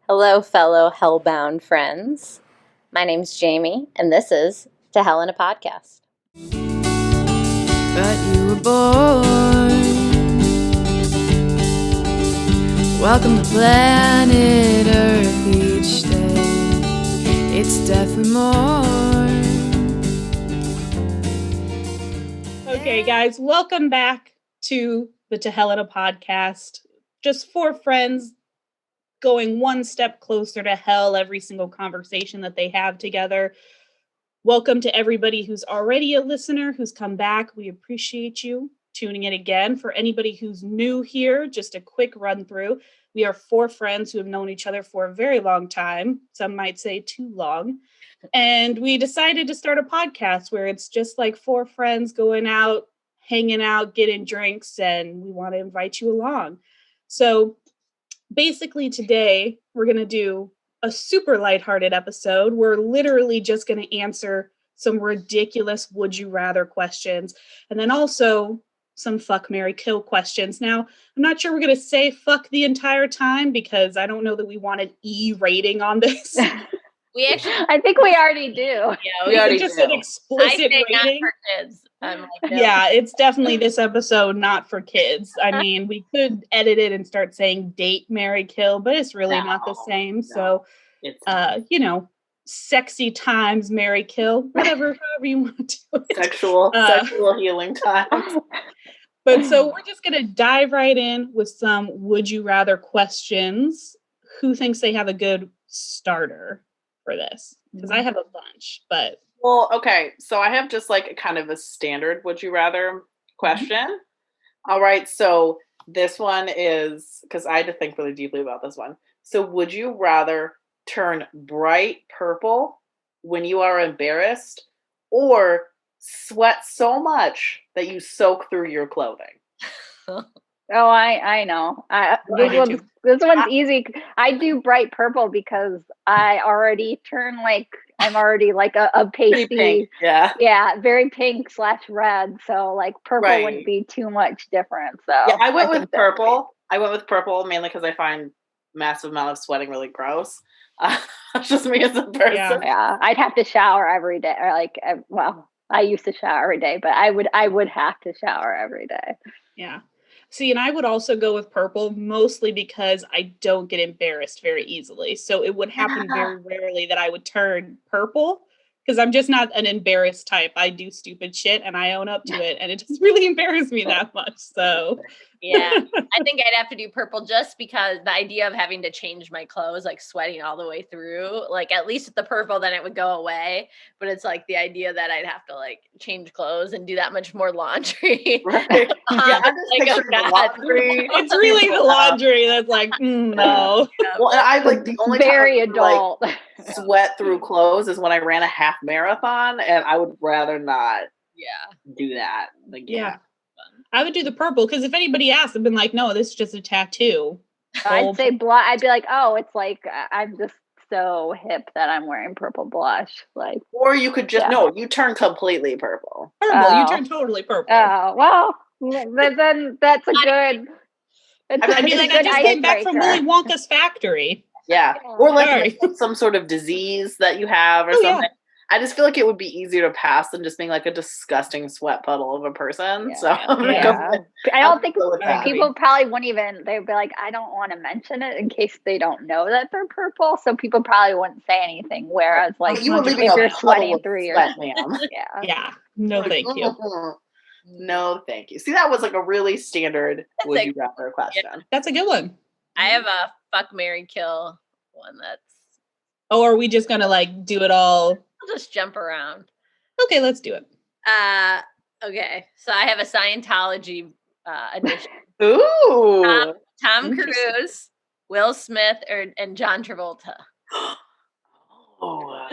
Hello, fellow hellbound friends. My name's Jamie, and this is To Hell in a Podcast. But you were born. Welcome to planet Earth each day. It's death and more. Okay, guys, welcome back to the To Hell in a Podcast. Just four friends going one step closer to hell every single conversation that they have together. Welcome to everybody who's already a listener, who's come back. We appreciate you tuning in again. For anybody who's new here, just a quick run through. We are four friends who have known each other for a very long time. Some might say too long. And we decided to start a podcast where it's just like four friends going out, hanging out, getting drinks, and we want to invite you along. So basically today we're going to do a super lighthearted episode. We're literally just going to answer some ridiculous would you rather questions, and then also some fuck, marry, kill questions. Now, I'm not sure we're going to say fuck the entire time because I don't know that we want an E rating on this. I think we already do. Yeah, we already just do. An explicit rating. Not for kids. No. Yeah, it's definitely this episode not for kids. I mean, we could edit it and start saying date, marry, kill, but it's really not the same. So, sexy times, marry, kill, whatever, however you want to do it. Sexual healing times. But so we're just going to dive right in with some would you rather questions. Who thinks they have a good starter for this? Because I have a bunch, but... Well, okay, so I have just like kind of a standard would you rather question. Mm-hmm. All right, so this one is, because I had to think really deeply about this one. So would you rather turn bright purple when you are embarrassed or sweat so much that you soak through your clothing? Oh, I know. This one's easy. I do bright purple because I already turn I'm already like a pasty. Pink, yeah. Yeah, very pink / red. So like purple wouldn't be too much different. So yeah, I went with purple. I went with purple mainly because I find massive amount of sweating really gross. Just me as a person. Yeah, I'd have to shower every day, or I used to shower every day, but I would have to shower every day. Yeah. See, and I would also go with purple, mostly because I don't get embarrassed very easily. So it would happen very rarely that I would turn purple because I'm just not an embarrassed type. I do stupid shit and I own up to it, and it doesn't really embarrass me that much. So yeah, I think I'd have to do purple just because the idea of having to change my clothes, like sweating all the way through, like at least with the purple, then it would go away. But it's like the idea that I'd have to like change clothes and do that much more laundry. Right. Yeah, I'm just picturing the laundry. It's really the laundry that's like, no. Well, and I like the only very time adult. Like, sweat through clothes is when I ran a half marathon, and I would rather not do that. Like, yeah. I would do the purple because if anybody asked, I've been like, no, this is just a tattoo. I'd say blush. I'd be like, oh, it's like I'm just so hip that I'm wearing purple blush. Like, or you could just you turn completely purple. Purple, you turn totally purple. Oh well, then that's a good. I just came back from Willy Wonka's factory. Yeah, or like some sort of disease that you have or something. Yeah. I just feel like it would be easier to pass than just being like a disgusting sweat puddle of a person. Yeah. So I don't think people probably wouldn't even, they'd be like, I don't want to mention it in case they don't know that they're purple. So people probably wouldn't say anything. Whereas like if you're sweating through your yeah. No, thank you. No, thank you. See, that was like a really standard would you rather question. Yeah, that's a good one. I have a fuck, marry, kill one that's. Oh, are we just gonna like do it all? I'll just jump around. Okay, let's do it. Okay, so I have a Scientology edition. Ooh, Tom Cruise, Will Smith, and John Travolta. Oh,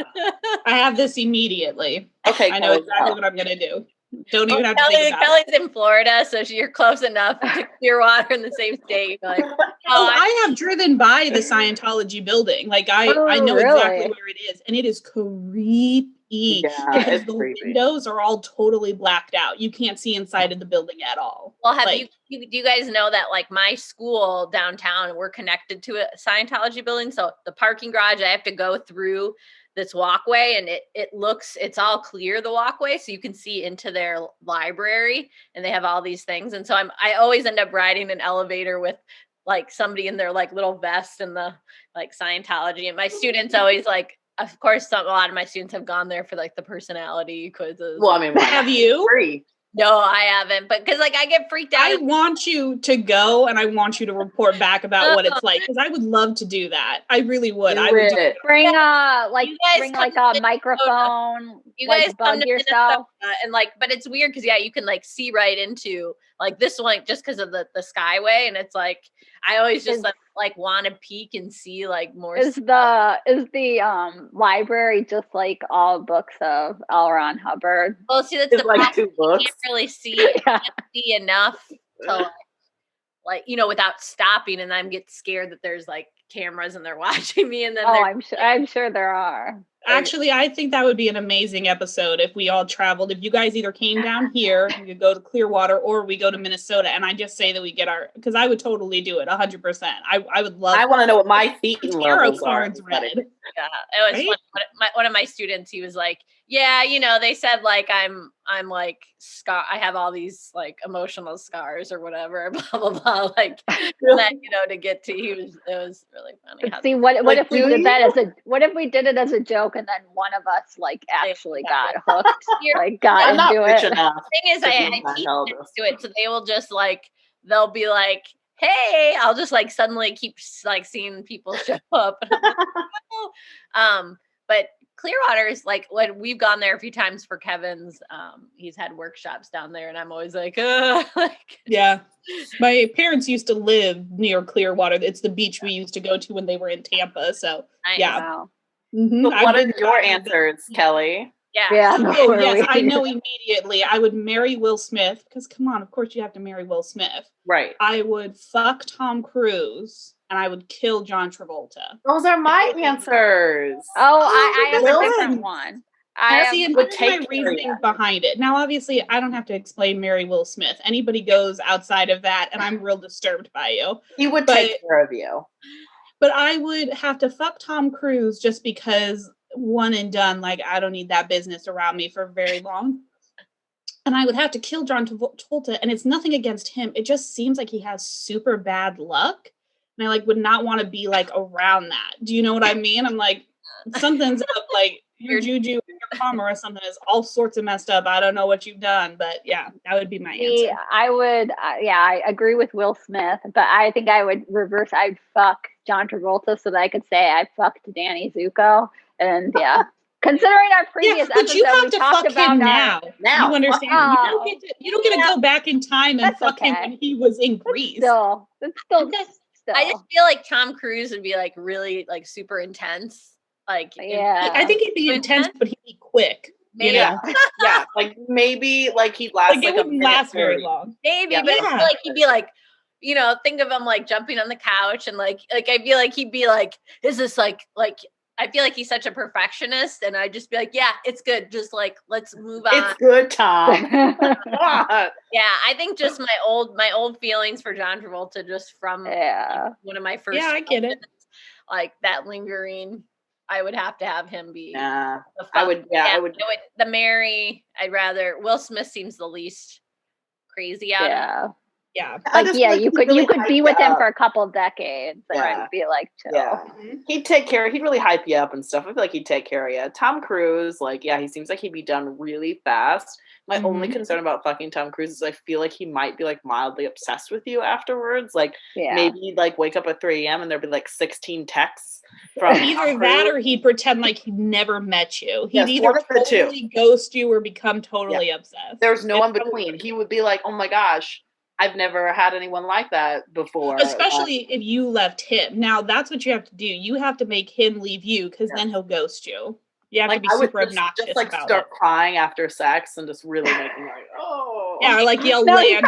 I have this immediately. Okay, I know exactly what I'm gonna do. Don't even have to think about Kelly's in Florida, so you're close enough to Clearwater in the same state. Like, I have driven by the Scientology building. Like I know exactly where it is, and it is creepy. because the windows are all totally blacked out. You can't see inside of the building at all. Well, do you guys know that like my school downtown, we're connected to a Scientology building. So the parking garage, I have to go through this walkway and it's all clear, the walkway. So you can see into their library and they have all these things. And so I always end up riding an elevator with like somebody in their like little vest and the like Scientology. And my students always like, of course, a lot of my students have gone there for like the personality quizzes. Well, I mean, have you? Free. No, I haven't. But because like I get freaked out. I want you to go and I want you to report back about what it's like because I would love to do that. I really would. I would bring a microphone. You guys like, bug yourself and like, but it's weird because you can like see right into like this one just because of the skyway, and it's like I always just like want to peek and see like more. Is the library just like all books of L. Ron Hubbard? Well, see, that's the like 2 books. You can't really see, see enough to like without stopping, and I'm get scared that there's like cameras and they're watching me, and then I'm sure there are. Actually, I think that would be an amazing episode if we all traveled. If you guys either came down here, you could go to Clearwater, or we go to Minnesota, and I just say that we get because I would totally do it 100%. I would love. I want to know what my feet tarot cards read. Yeah, it was funny. One of my students, he was like, "Yeah, they said like I'm like scar. I have all these like emotional scars or whatever, blah blah blah." Like that, to get to. It was really funny. But see, what if we did that what if we did it as a joke and then one of us like actually got hooked, like got into it? The thing is, I teach them to it, so they will just like they'll be like, "Hey," I'll just like suddenly keep like seeing people show up. But Clearwater is like when we've gone there a few times for Kevin's. He's had workshops down there, and I'm always like, yeah. My parents used to live near Clearwater. It's the beach we used to go to when they were in Tampa. So yeah. Wow. Mm-hmm. But what are your answers, Kelly? Yeah. Oh, yes, I know immediately. I would marry Will Smith because, come on, of course you have to marry Will Smith. Right. I would fuck Tom Cruise and I would kill John Travolta. Those are my answers. Oh, I have a different one. My reasoning behind it. Now, obviously, I don't have to explain marry Will Smith. Anybody goes outside of that, and I'm real disturbed by you. He would take care of you. But I would have to fuck Tom Cruise just because one and done, like I don't need that business around me for very long. And I would have to kill John Travolta, and it's nothing against him. It just seems like he has super bad luck. And I would not want to be like around that. Do you know what I mean? I'm like, something's up, like your juju, your karma or something is all sorts of messed up. I don't know what you've done, but yeah, that would be my answer. I would, I agree with Will Smith, but I think I would reverse. I'd fuck John Travolta so that I could say I fucked Danny Zuko, and considering our previous episode, you have we to talked fuck about him now. You understand? You don't get to go back in time and fuck him when he was in Greece. It's still. I just feel like Tom Cruise would be like really like super intense. Like, I think he'd be intense, but he'd be quick. Maybe. Yeah, like maybe like he'd last like it wouldn't last very long. Maybe, but I feel like he'd be like, think of him like jumping on the couch and like I feel like he'd be like, is this like I feel like he's such a perfectionist, and I'd just be like, yeah, it's good. Just like, let's move on. It's good, Tom. Yeah, I think just my old feelings for John Travolta just from one of my first. Yeah, I get it. Like that lingering, I would have to have him be. I would. The Mary, I'd rather. Will Smith seems the least crazy out of. Yeah. Like, you could be with him for a couple of decades and be like chill. Yeah. He'd really hype you up and stuff. I feel like he'd take care of you. Tom Cruise, like, he seems like he'd be done really fast. My only concern about fucking Tom Cruise is I feel like he might be like mildly obsessed with you afterwards. Like maybe like wake up at 3 a.m. and there'd be like 16 texts from either that or he'd pretend like he never met you. He'd either totally ghost you or become totally obsessed. There's no in between. He would be like, oh my gosh, I've never had anyone like that before. Especially if you left him. Now, that's what you have to do. You have to make him leave you because then he'll ghost you. You have to be super obnoxious just, like, about start it. Crying after sex and just really making like, oh. Yeah, or like yell Lanto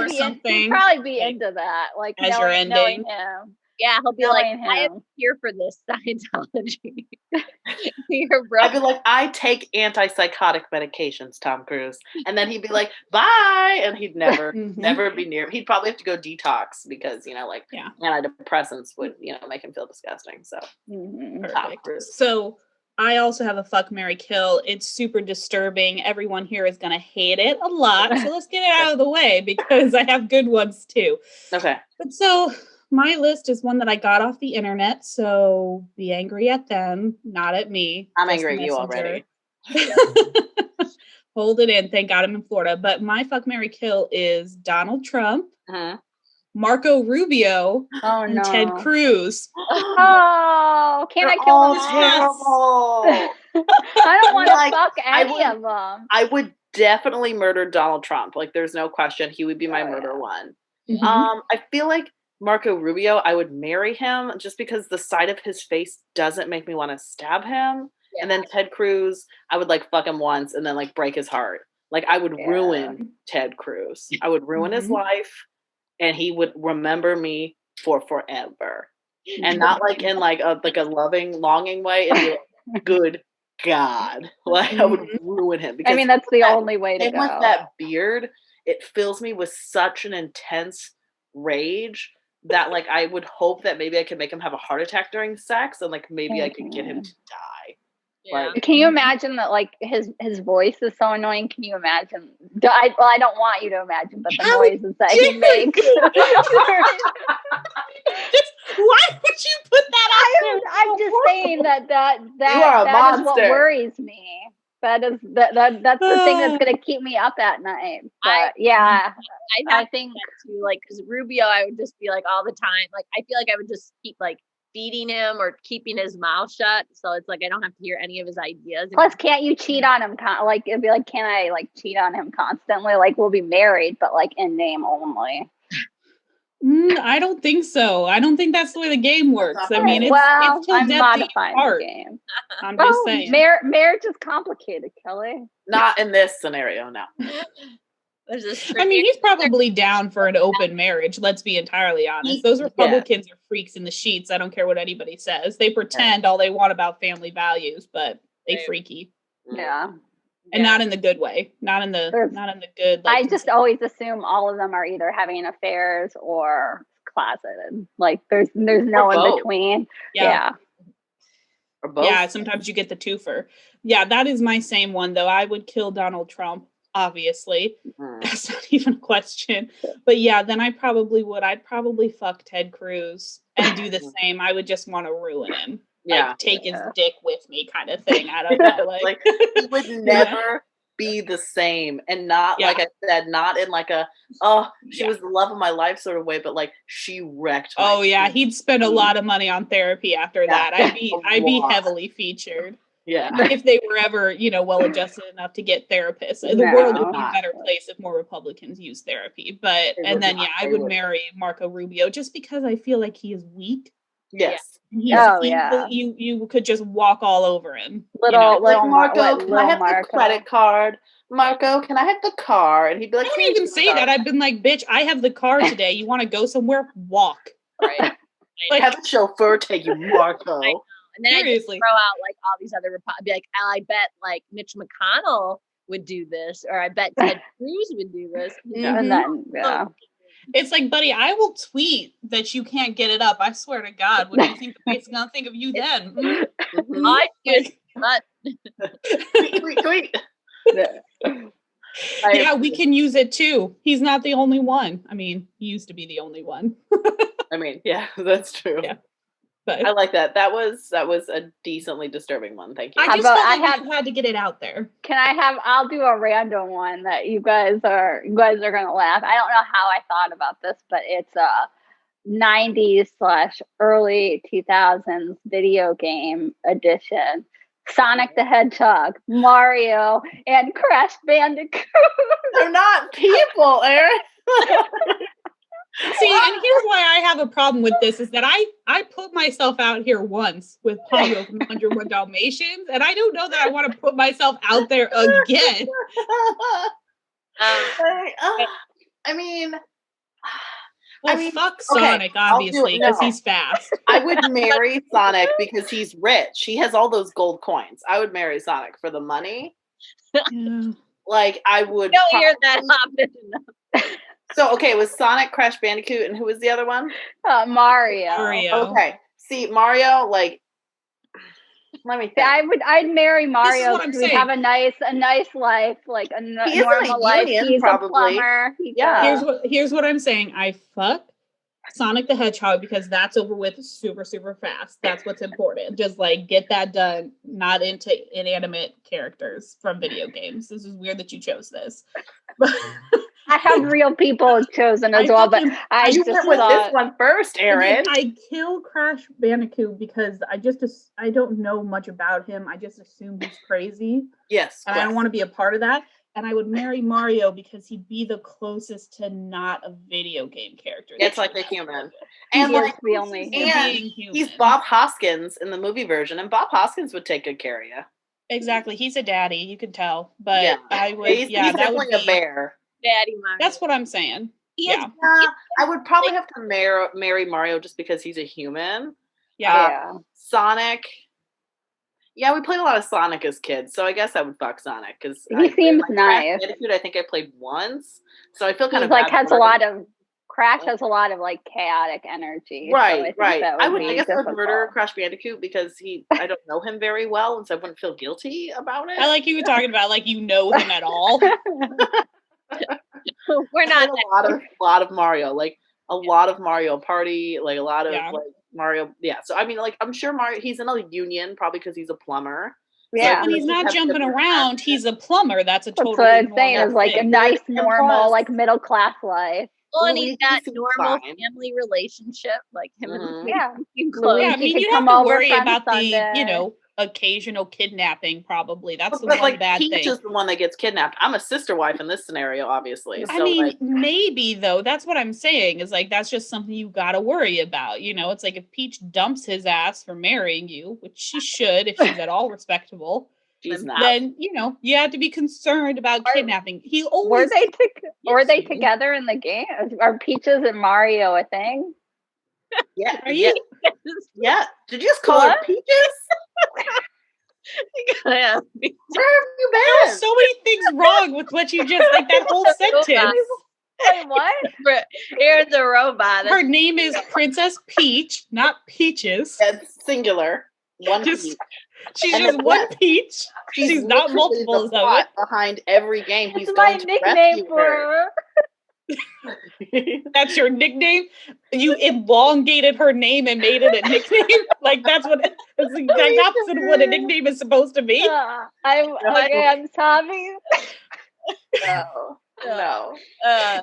or something. He'd probably be into that. Like, as your ending. Him. Yeah, he'll be like, I am here for this Scientology. I'd be like, I take antipsychotic medications, Tom Cruise. And then he'd be like, bye. And he'd never be near him. He'd probably have to go detox because, antidepressants would, make him feel disgusting. So, Tom Cruise. So I also have a fuck, marry, kill. It's super disturbing. Everyone here is going to hate it a lot. So let's get it out of the way because I have good ones too. Okay. But so my list is one that I got off the internet. So be angry at them, not at me. I'm angry at you already. Hold it in. Thank God I'm in Florida. But my fuck, marry, kill is Donald Trump, Marco Rubio, and Ted Cruz. Oh, can't I kill them all? I don't want to fuck any of them. I would definitely murder Donald Trump. Like, there's no question. He would be my murder one. I feel like Marco Rubio, I would marry him just because the side of his face doesn't make me want to stab him. Yeah. And then Ted Cruz, I would like fuck him once and then like break his heart. Like I would ruin Ted Cruz. I would ruin his life and he would remember me for forever. And not like in like a loving, longing way. It'd be like, good God. Like I would ruin him. Because that's the only way to go. With that beard, it fills me with such an intense rage that like I would hope that maybe I could make him have a heart attack during sex and like maybe I could get him to die. Yeah. Can you imagine that like his voice is so annoying? Can you imagine? I don't want you to imagine, but the noises that he makes. Why would you put that out? I'm just saying that is what worries me. That's the thing that's going to keep me up at night. But I think that too. Like, because Rubio, I would just be like all the time. Like, I feel like I would just keep like feeding him or keeping his mouth shut. So it's like I don't have to hear any of his ideas. Plus, can't you cheat on him? Like, it'd be like, can I like cheat on him constantly? Like, we'll be married, but like in name only. I don't think so. I don't think that's the way the game works. I mean, it's I'm modifying the game. I'm just saying. Marriage is complicated, Kelly. Not in this scenario, no. I mean, he's probably down for an open marriage. Let's be entirely honest. Those Republicans are freaks in the sheets. I don't care what anybody says. They pretend all they want about family values, but they freaky. Yeah. And not in the good way. Not in the good. Like, I just always assume all of them are either having affairs or closeted. Like there's no in between. Yeah. Or both. Yeah. Sometimes you get the twofer. Yeah, that is my same one though. I would kill Donald Trump. Obviously, that's not even a question. But yeah, then I'd probably fuck Ted Cruz and do the same. I would just want to ruin him. Like, take his dick with me kind of thing. I don't know. Like he would never be the same. And not, like I said, not in like a, she was the love of my life sort of way, but like she wrecked my team. He'd spend a lot of money on therapy after that. I'd be heavily featured. Yeah. If they were ever, well adjusted enough to get therapists. The world would be a better place if more Republicans use therapy. But I would marry Marco Rubio just because I feel like he is weak. Yes. You could just walk all over him. Little Marco, can I have the credit card? Marco, can I have the car? And he'd be like, I don't even say that. I've been like, bitch, I have the car today. You want to go somewhere? Walk. Right. Like, have a chauffeur take you, Marco. And then I just throw out like all these other be like, I bet like Mitch McConnell would do this, or I bet Ted Cruz would do this. And then it's like, buddy, I will tweet that you can't get it up. I swear to God. What do you think the base's gonna think of you then? I just tweet. Yeah, we can use it too. He's not the only one. I mean, he used to be the only one. I mean, yeah, that's true. Yeah. But I like that. That was a decently disturbing one. Thank you. I had to get it out there. I'll do a random one that you guys are gonna laugh. I don't know how I thought about this, but it's a 90s/early 2000s video game edition. Sonic the Hedgehog, Mario, and Crash Bandicoot. They're not people, Erin. See, and here's why I have a problem with this is that I put myself out here once with Ponyo from 101 Dalmatians, and I don't know that I want to put myself out there again. I mean, Well, fuck Sonic, obviously, because he's fast. I would marry Sonic because he's rich. He has all those gold coins. I would marry Sonic for the money. Yeah. Like, I would. Don't hear that often enough. So, okay, it was Sonic, Crash Bandicoot, and who was the other one? Mario. Okay. See, Mario, like, let me think. I'd marry Mario because we'd have a nice life, like a normal life. He's probably a plumber. Here's what I'm saying. I fuck Sonic the Hedgehog because that's over with super, super fast. That's what's important. Just like get that done, not into inanimate characters from video games. This is weird that you chose this. I have real people chosen as well, but I just went with this one first, Aaron. I kill Crash Bandicoot because I don't know much about him. I just assume he's crazy. Yes, and I don't want to be a part of that. And I would marry Mario because he'd be the closest to not a video game character. It's like a human, and like the only he's Bob Hoskins in the movie version, and Bob Hoskins would take good care of you. Exactly, he's a daddy. You can tell, but yeah. I would. He's definitely a bear. Daddy Mario. That's what I'm saying. Yeah, I would probably have to marry Mario just because he's a human. Yeah. Sonic. Yeah, we played a lot of Sonic as kids, so I guess I would fuck Sonic because he seems nice. I think I played once, so I feel kind of like has a lot of Crash has a lot of like chaotic energy. Right, so I guess I would murder Crash Bandicoot because I don't know him very well, and so I wouldn't feel guilty about it. I like you talking about like you know him at all. We're not a lot of Mario, like a lot of Mario Party, like a lot of like Mario. Yeah, so I mean, like I'm sure Mario. He's in a union probably because he's a plumber. Yeah, when he's not jumping around, he's a plumber. That's what I'm saying is like a nice, normal, like middle class life. Well, and he's got normal family relationship, like him and close. Yeah, I mean, you don't have to worry about the occasional kidnapping. Probably that's the one bad thing. Peach is the one that gets kidnapped. I'm a sister wife in this scenario, obviously. I mean, maybe though. That's what I'm saying. Is like that's just something you got to worry about. You know, it's like if Peach dumps his ass for marrying you, which she should if she's at all respectable. She's not. Then you have to be concerned about kidnapping. He always were they together in the game? Are Peaches and Mario a thing? Yeah. Are you? Yeah. Did you just call her Peaches? Where have you been? There are so many things wrong with what you just like that whole sentence. Wait, what? Aaron's a robot. Her name is Princess Peach, not Peaches. That's singular. One peach. She's just one peach. She's not multiples of it. Behind every game, he's my going to nickname rescue for her. That's your nickname? You elongated her name and made it a nickname? Like that's the exact opposite of what a nickname is supposed to be. I'm Tommy. No.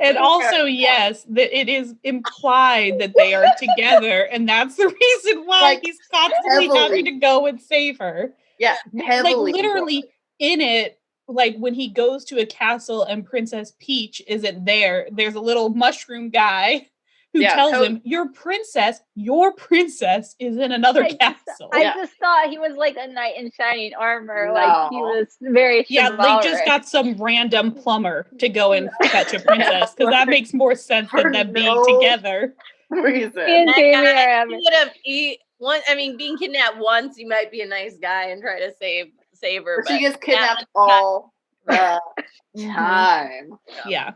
And also, yes, that it is implied that they are together, and that's the reason why he's constantly having to go and save her. Yeah, heavily. Like literally in it, like when he goes to a castle and Princess Peach isn't there, there's a little mushroom guy who tells him, your princess is in another castle. I just thought he was like a knight in shining armor. No. Like he was very chivalrous. They just got some random plumber to go and fetch a princess because that makes more sense than them being together. Reason. Being kidnapped once, you might be a nice guy and try to save her. But she gets kidnapped all the time. Yeah.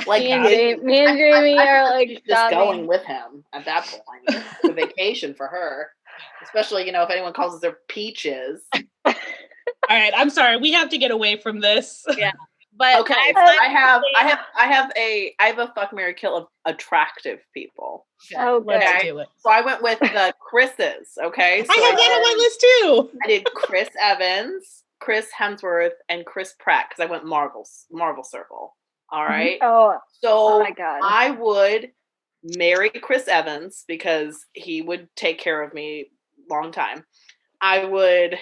Like me and Jamie are like just going with him at that point. It's a vacation for her, especially if anyone calls us their Peaches. All right, I'm sorry. We have to get away from this. Yeah, but okay. I have a fuck, marry, kill of attractive people. Oh, let's do it. So I went with the Chris's. Okay, so I have that on my list too. I did Chris Evans, Chris Hemsworth, and Chris Pratt because I went Marvel Circle. All right. Oh my God. I would marry Chris Evans because he would take care of me long time. I would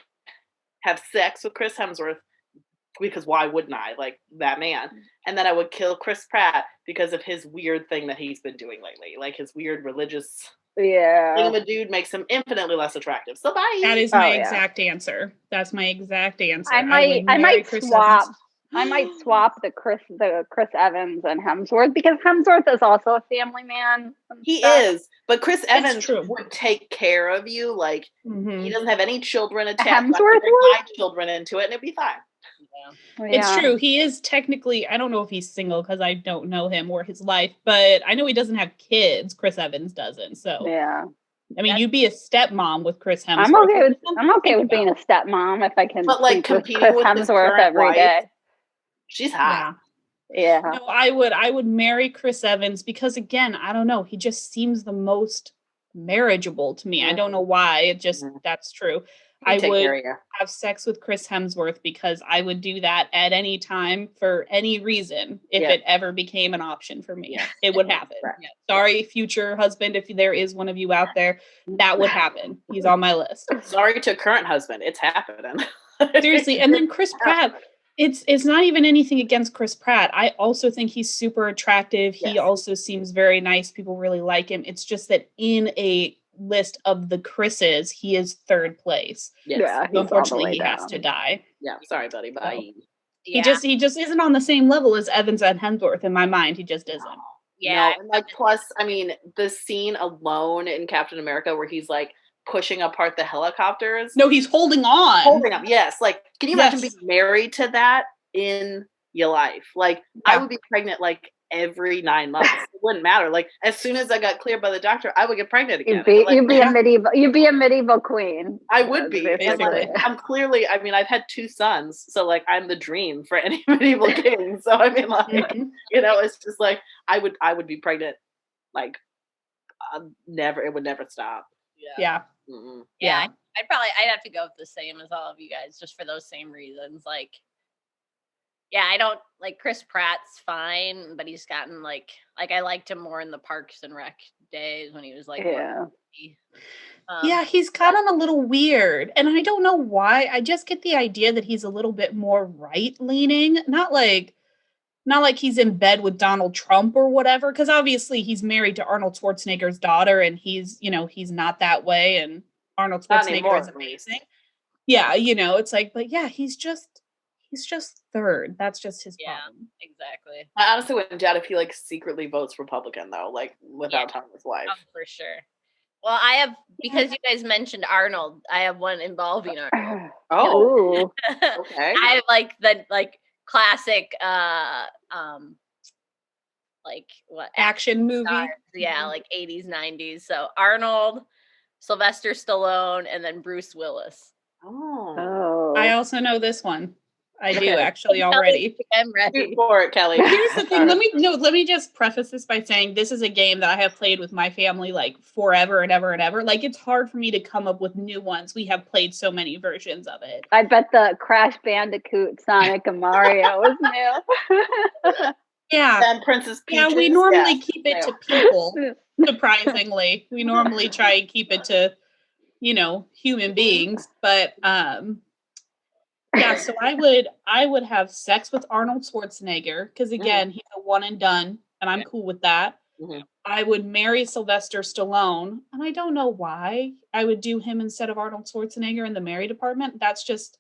have sex with Chris Hemsworth because why wouldn't I? Like that man. And then I would kill Chris Pratt because of his weird thing that he's been doing lately, like his weird religious. Yeah. Being a dude makes him infinitely less attractive. So bye. That is my exact answer. That's my exact answer. I might swap. I might swap the Chris Evans and Hemsworth, because Hemsworth is also a family man. He is, but Chris Evans would take care of you. Like he doesn't have any children attached. Hemsworth would bring my children into it, and it'd be fine. Yeah. It's true. He is technically, I don't know if he's single because I don't know him or his life, but I know he doesn't have kids. Chris Evans doesn't. So yeah. I mean, you'd be a stepmom with Chris Hemsworth. I'm okay with being a stepmom if I can. But like competing with Hemsworth every day. She's hot. Yeah. No, I would marry Chris Evans because, again, I don't know. He just seems the most marriageable to me. I don't know why. It just that's true. I would have sex with Chris Hemsworth because I would do that at any time for any reason if it ever became an option for me. It would happen. Sorry, future husband, if there is one of you out there, that would happen. He's on my list. Sorry to current husband, it's happening. Seriously, and then Chris Pratt. It's not even anything against Chris Pratt. I also think he's super attractive. He also seems very nice. People really like him. It's just that in a list of the Chris's, he is third place. Yeah, so unfortunately he has to die. Yeah, sorry, buddy. Bye. So, he just isn't on the same level as Evans and Hemsworth in my mind. He just isn't. Yeah. No, and like plus, I mean, the scene alone in Captain America where he's like pushing apart the helicopters. No, he's holding on. Holding them, yes. Like, can you imagine being married to that in your life? Like, I would be pregnant like every 9 months. It wouldn't matter. Like, as soon as I got cleared by the doctor, I would get pregnant again. You'd be a medieval queen. I would be. Basically. I'm clearly, I mean, I've had 2 sons, so like I'm the dream for any medieval king. So I mean, like, you know, it's just like I would be pregnant like it would never stop. Yeah. Yeah. I'd have to go with the same as all of you guys, just for those same reasons. Like, yeah, I don't like Chris Pratt's fine, but he's gotten like I liked him more in the Parks and Rec days when he was like, he's gotten a little weird, and I don't know why. I just get the idea that he's a little bit more right leaning, not like he's in bed with Donald Trump or whatever, because obviously he's married to Arnold Schwarzenegger's daughter, and he's not that way, and Arnold Schwarzenegger is amazing. Yeah, it's like, but yeah, he's just third. That's just his problem. Exactly. I honestly wouldn't doubt if he like secretly votes Republican though, like without telling his wife. Oh, for sure. Well, I have, because you guys mentioned Arnold, I have one involving Arnold. Oh, okay. I have like the classic like what action movie stars. Yeah, like 80s 90s. So Arnold, Sylvester Stallone, and then Bruce Willis. I also know this one. I do actually already. I'm ready for it, Kelly. Here's the thing. Let me just preface this by saying this is a game that I have played with my family like forever and ever and ever. Like, it's hard for me to come up with new ones. We have played so many versions of it. I bet the Crash Bandicoot, Sonic, and Mario was new. Yeah. And Princess Peaches. Yeah, we normally keep it to people. Surprisingly, we normally try and keep it to human beings, but yeah, so I would have sex with Arnold Schwarzenegger because again, he's a one and done, and I'm cool with that. I would marry Sylvester Stallone, and I don't know why I would do him instead of Arnold Schwarzenegger in the marry department. That's just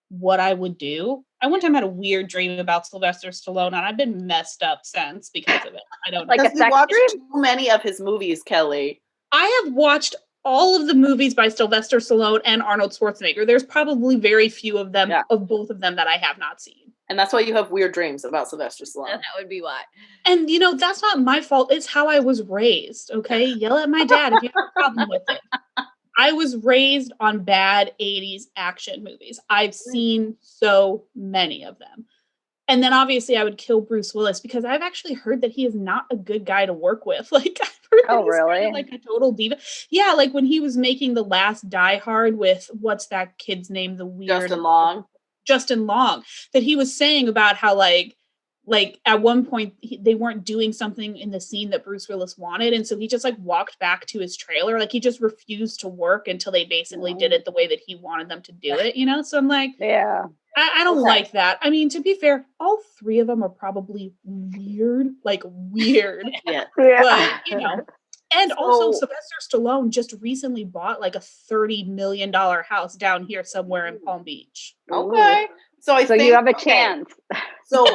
what I would do. I one time had a weird dream about Sylvester Stallone, and I've been messed up since because of it. I don't know. Like, you watched too many of his movies, Kelly. I have watched all of the movies by Sylvester Stallone and Arnold Schwarzenegger. There's probably very few of them, of both of them, that I have not seen. And that's why you have weird dreams about Sylvester Stallone. That would be why. And, that's not my fault. It's how I was raised, okay? Yell at my dad if you have a problem with it. I was raised on bad 80s action movies. I've seen so many of them. And then obviously I would kill Bruce Willis because I've actually heard that he is not a good guy to work with. Like, I've heard that he's kind of like a total diva. Yeah, like when he was making the last Die Hard with, what's that kid's name? The weird Justin Long. That he was saying about how like at one point they weren't doing something in the scene that Bruce Willis wanted, and so he just like walked back to his trailer. Like, he just refused to work until they basically did it the way that he wanted them to do it. So I'm like, I don't like that. I mean, to be fair, all 3 of them are probably weird. Yeah. But, and also Sylvester Stallone just recently bought like a $30 million house down here somewhere in Palm Beach. Okay. So I think you have a chance. So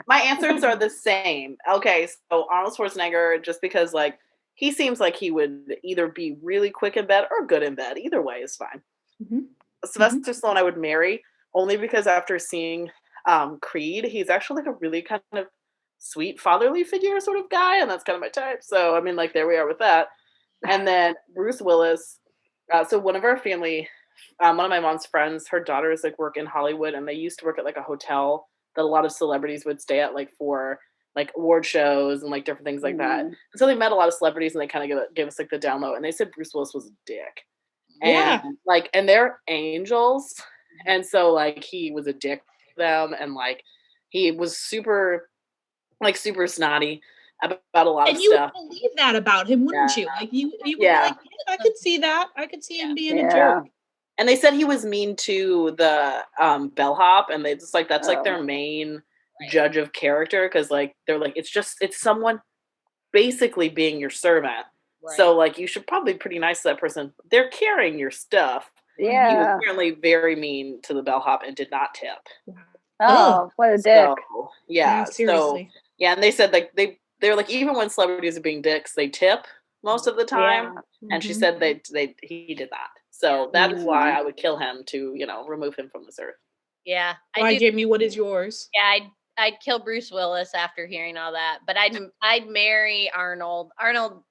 my answers are the same. Okay, so Arnold Schwarzenegger, just because like he seems like he would either be really quick in bed or good in bed. Either way is fine. Mm-hmm. Sylvester Stallone I would marry only because after seeing Creed, he's actually like a really kind of sweet fatherly figure sort of guy, and that's kind of my type. So I mean, like there we are with that. And then Bruce Willis. So one of our family, one of my mom's friends, her daughters like work in Hollywood, and they used to work at like a hotel that a lot of celebrities would stay at, like for like award shows and like different things like that. And so they met a lot of celebrities, and they kind of gave us like the down low, and they said Bruce Willis was a dick. Yeah. And like, and they're angels, and so like he was a dick to them, and like he was super snotty about a lot of stuff. And you would believe that about him, wouldn't you? Like you would be like, I could see that. I could see him being a jerk. And they said he was mean to the bellhop, and they just like that's like their main judge of character, because like they're like it's someone basically being your servant. Right. So like you should probably be pretty nice to that person. They're carrying your stuff. Yeah. He was apparently very mean to the bellhop and did not tip. Oh, what a dick. So, yeah. Seriously. So yeah, and they said like they're like even when celebrities are being dicks, they tip most of the time. Yeah. And she said he did that. So that is why I would kill him to, remove him from this earth. Yeah. Why, Jamie, what is yours? Yeah, I'd kill Bruce Willis after hearing all that, but I'd marry Arnold. Arnold.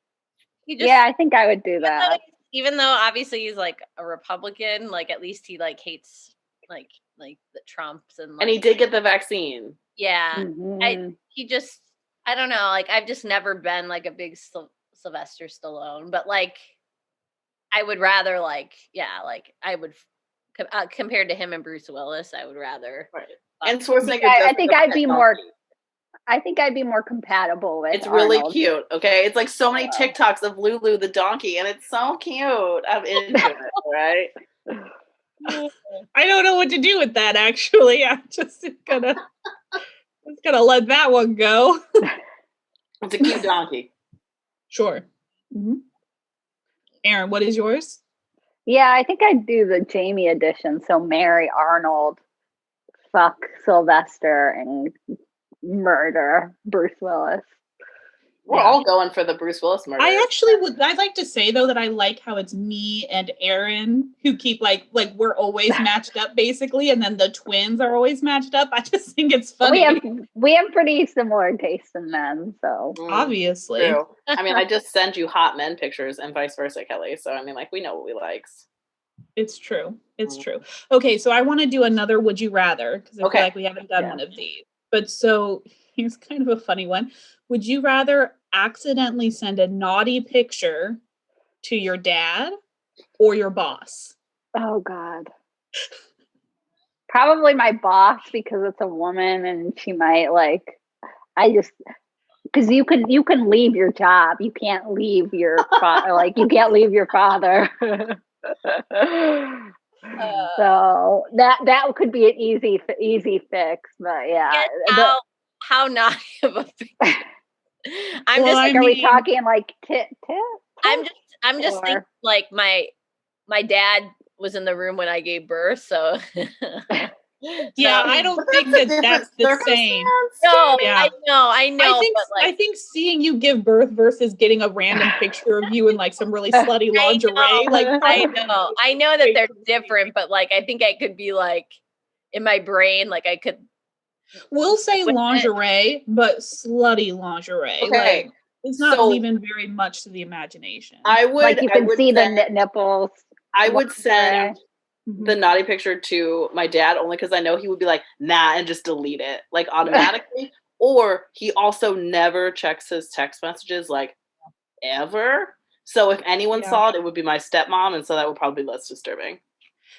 I think I would do that. Even though obviously he's like a Republican, like at least he like hates like the Trumps and he did get the vaccine. Yeah. I don't know, like I've just never been like a big Sylvester Stallone, but like I would rather I would compared to him and Bruce Willis, I would rather. Right. And Schwarzenegger. I think I'd be more compatible with. It's really Arnold. cute. Okay, it's like so many TikToks of Lulu the donkey, and it's so cute. I'm into it. Right. I don't know what to do with that. Actually, I'm just gonna let that one go. It's a cute donkey. Sure. Mm-hmm. Aaron, what is yours? Yeah, I think I'd do the Jamie edition. So marry Arnold, fuck Sylvester, and murder Bruce Willis. We're all going for the Bruce Willis murder. I'd like to say though that I like how it's me and Aaron who keep like we're always matched up basically, and then the twins are always matched up. I just think it's funny. We have pretty similar taste in men, so obviously. True. I mean, I just send you hot men pictures and vice versa, Kelly. So I mean, like we know what we likes. It's true. It's true. Okay, so I want to do another Would You Rather because I feel like we haven't done one of these. But so here's kind of a funny one. Would you rather accidentally send a naughty picture to your dad or your boss? Oh, God. Probably my boss, because it's a woman and she might because you can leave your job. You can't leave your you can't leave your father. So that could be an easy fix, but yeah. How naughty of a fix? Are we talking like tit? I'm just thinking like my dad was in the room when I gave birth, so yeah, I don't think that's the same. No, yeah. I know. I think seeing you give birth versus getting a random picture of you in like some really slutty lingerie, I know that they're different, but like I think I could be like in my brain, like I could. We'll say lingerie, but slutty lingerie. Okay. Like it's not leaving very much to the imagination. I would like you can see the nipples. I would send the naughty picture to my dad only because I know he would be like, nah, and just delete it like automatically. Or he also never checks his text messages like ever. So if anyone saw it, it would be my stepmom, and so that would probably be less disturbing.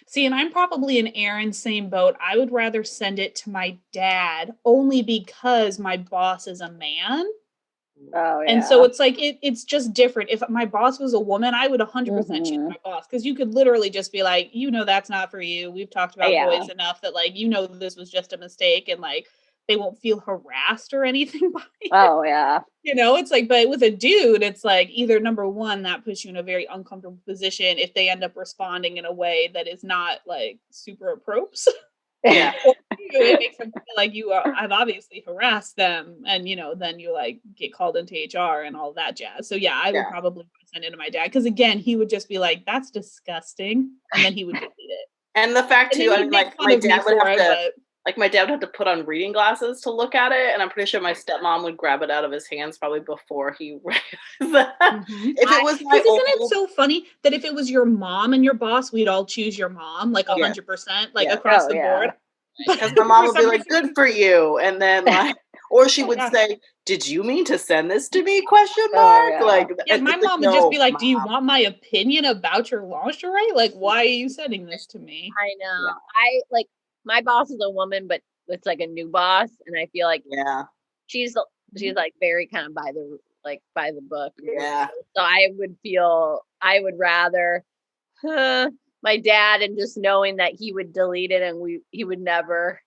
See, and I'm probably in Aaron's same boat. I would rather send it to my dad only because my boss is a man. Oh, yeah. And so it's like, it's just different. If my boss was a woman, I would 100% choose my boss. Because you could literally just be like, that's not for you. We've talked about boys enough that like, this was just a mistake. And like, they won't feel harassed or anything by it. Oh yeah. You know, it's like, but with a dude, it's like either number one, that puts you in a very uncomfortable position if they end up responding in a way that is not like super appropriate. Yeah. Or it makes them feel like I've obviously harassed them, and you know, then you like get called into HR and all that jazz. So yeah, I would probably send it to my dad, because again, he would just be like, "That's disgusting," and then he would delete it. And the fact too, I mean, like my dad would have to. Like my dad would have to put on reading glasses to look at it, and I'm pretty sure my stepmom would grab it out of his hands probably before he read that. Mm-hmm. If it was isn't it so funny that if it was your mom and your boss, we'd all choose your mom, like 100%, like across the board. Because my mom would be like, "Good for you," and then like, or she would say, "Did you mean to send this to me?" Question mark. Like, my mom would just be like, "Do you want my opinion about your lingerie? Like, why are you sending this to me?" I know. I like. My boss is a woman, but it's like a new boss, and I feel like she's like very kind of by the book. Yeah. So I would rather my dad, and just knowing that he would delete it and he would never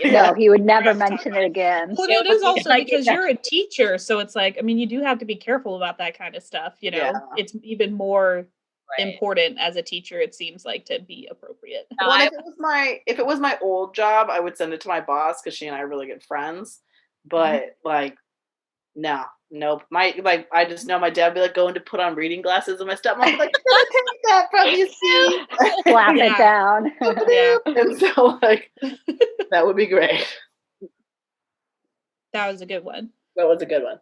no, he would never mention it again. Well, it is also because you're a teacher, so it's like, I mean, you do have to be careful about that kind of stuff. You know, it's even more important as a teacher, it seems like, to be appropriate. Well, if it was my old job, I would send it to my boss because she and I are really good friends. But nope. I just know my dad would be like going to put on reading glasses, and my stepmom would be like, "Take that from you, see?" Slap it down. And so that would be great. That was a good one. That was a good one.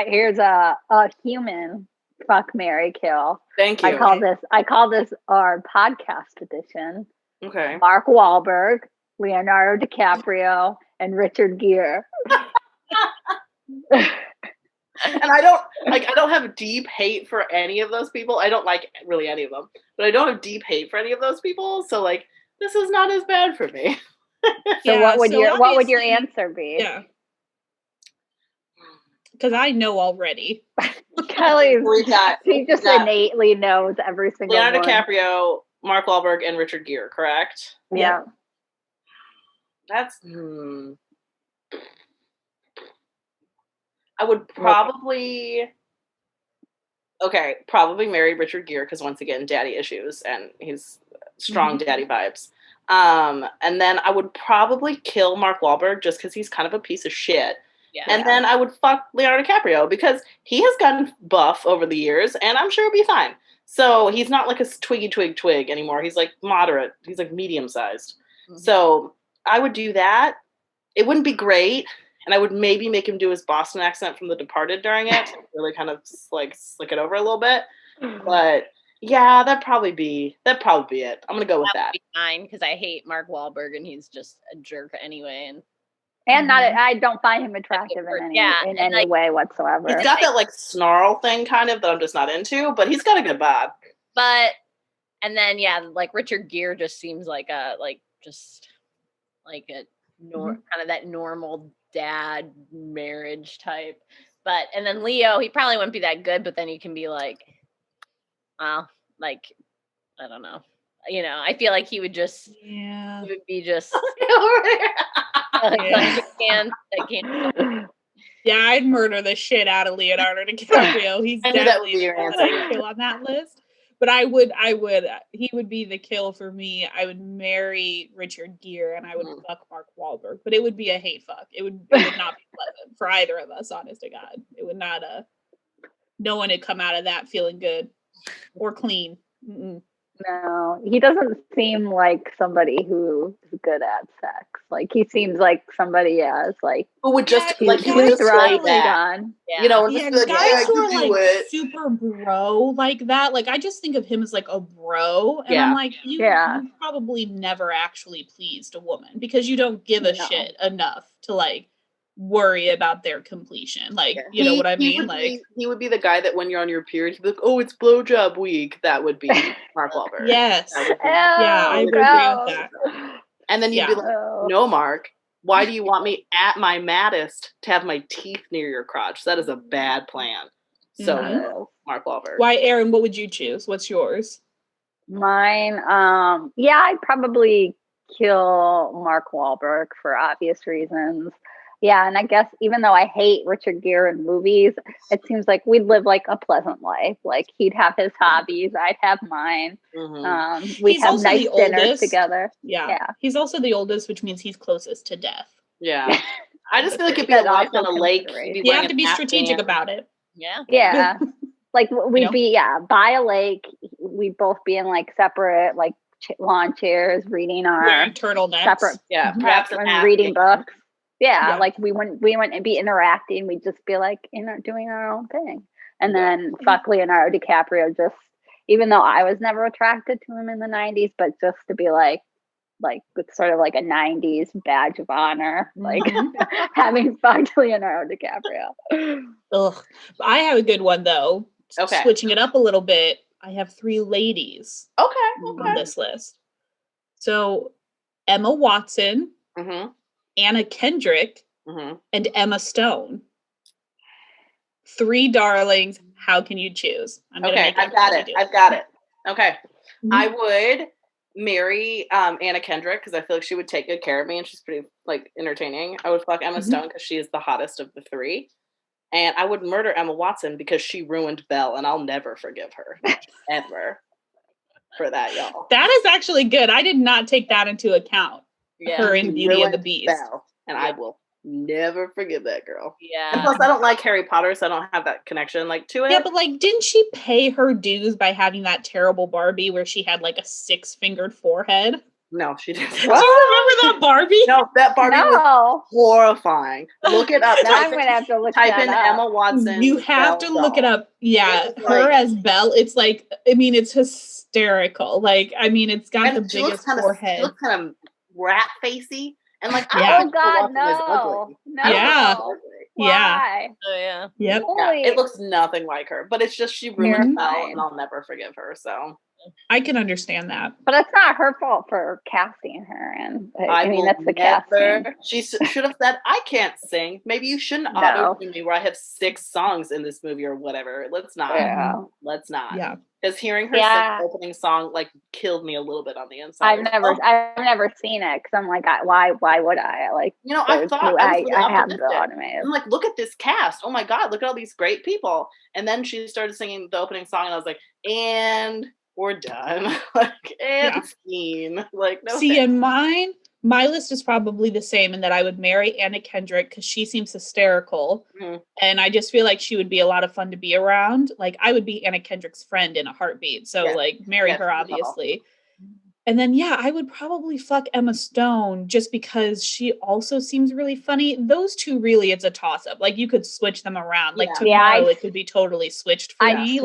Here's a human. Fuck, marry, kill. Thank you. I call this our podcast edition. Okay. Mark Wahlberg, Leonardo DiCaprio, and Richard Gere. And I don't have deep hate for any of those people. I don't like really any of them, but I don't have deep hate for any of those people. So this is not as bad for me. So what would your answer be? Yeah. Because I know already. Kelly, he just innately knows every single Leonardo one. DiCaprio, Mark Wahlberg, and Richard Gere, correct? Yeah. That's I would probably marry Richard Gere because, once again, daddy issues, and he's strong daddy vibes. And then I would probably kill Mark Wahlberg just because he's kind of a piece of shit. Yeah. And then I would fuck Leonardo DiCaprio because he has gotten buff over the years, and I'm sure it'll be fine. So he's not like a twig anymore. He's like moderate. He's like medium sized. Mm-hmm. So I would do that. It wouldn't be great, and I would maybe make him do his Boston accent from The Departed during it to really kind of like slick it over a little bit. But yeah, that'd probably be it. I'm gonna go with that. Would be fine, because I hate Mark Wahlberg, and he's just a jerk anyway. And I don't find him attractive in any way whatsoever. He's got that snarl thing kind of that I'm just not into, but he's got a good vibe. But and then Richard Gere just seems like a kind of that normal dad marriage type. But and then Leo, he probably wouldn't be that good, but then he can be I don't know. You know, I feel like he would just he would be just I can't. Yeah, I'd murder the shit out of Leonardo DiCaprio. He's definitely the kill on that list. But he would be the kill for me. I would marry Richard Gere, and I would fuck Mark Wahlberg. But it would be a hate fuck. It would not be pleasant for either of us, honest to God. It would not, no one would come out of that feeling good or clean. Mm-mm. No, he doesn't seem like somebody who is good at sex. He seems like somebody who would just he would thrive on. Yeah. You know, guys who are super bro like that. I just think of him as a bro, and I'm like, you probably never actually pleased a woman because you don't give a shit enough to worry about their completion. You know what I mean? He would be the guy that when you're on your period, he'd be like, "Oh, it's blowjob week." That would be Mark Wahlberg. Yes. I agree with that. And then you'd be like, "No, Mark, why do you want me at my maddest to have my teeth near your crotch? That is a bad plan." So, Mark Wahlberg. Why, Erin, what would you choose? What's yours? Mine, I'd probably kill Mark Wahlberg for obvious reasons. Yeah, and I guess even though I hate Richard Gere in movies, it seems like we'd live like a pleasant life. Like he'd have his hobbies, I'd have mine. We'd He's have also nice the dinners oldest. together. Yeah. He's also the oldest, which means he's closest to death. Yeah. I just feel like it'd be a life on a lake. You have to be strategic about it. Yeah. Yeah. Like we'd be, by a lake. We'd both be in like separate, like lawn chairs, reading our turtlenecks. Separate, perhaps and reading books. Yeah, like we wouldn't be interacting. We'd just be like doing our own thing. And then fuck Leonardo DiCaprio, just even though I was never attracted to him in the 90s, but just to be like it's sort of like a 90s badge of honor, like having fucked Leonardo DiCaprio. Ugh. I have a good one though. Okay. Switching it up a little bit, I have 3 ladies on this list. So Emma Watson, Anna Kendrick, and Emma Stone. 3 darlings. How can you choose? I've got it. Okay. I would marry Anna Kendrick because I feel like she would take good care of me and she's pretty like entertaining. I would fuck Emma Stone because she is the hottest of the 3. And I would murder Emma Watson because she ruined Belle and I'll never forgive her. Ever. For that, y'all. That is actually good. I did not take that into account. Yeah. Her in Beauty and the Beast. Belle, and I will never forgive that girl. Yeah. And plus, I don't like Harry Potter, so I don't have that connection to it. Yeah, but didn't she pay her dues by having that terrible Barbie where she had a 6-fingered forehead? No, she didn't. Do you remember that Barbie? No, that Barbie was horrifying. Look it up. I'm going to have to look type that in up. Emma Watson. You have to look it up. Yeah, her as Belle. It's it's hysterical. It's got the biggest forehead. She looks kind of rat facey. And oh God, no. Yeah. Why? Oh yeah. Yep. Yeah, it looks nothing like her, but it's just she ruined Belle, and I'll never forgive her. So I can understand that, but it's not her fault for casting her. And I mean, that's the casting. She should have said, "I can't sing. Maybe you shouldn't auto-tune me where I have 6 songs in this movie or whatever." Let's not. Yeah. Let's not. Yeah. Because hearing her sing opening song killed me a little bit on the inside. I've never seen it because I'm like, why would I? I thought I have the automated. I'm like, look at this cast. Oh my God, look at all these great people. And then she started singing the opening song, and I was like, and we're done. Scene. No. See, in my list is probably the same in that I would marry Anna Kendrick because she seems hysterical. And I just feel like she would be a lot of fun to be around. I would be Anna Kendrick's friend in a heartbeat. So marry her, obviously. And then, I would probably fuck Emma Stone just because she also seems really funny. Those 2 really, it's a toss up. You could switch them around. Tomorrow it could be totally switched for me.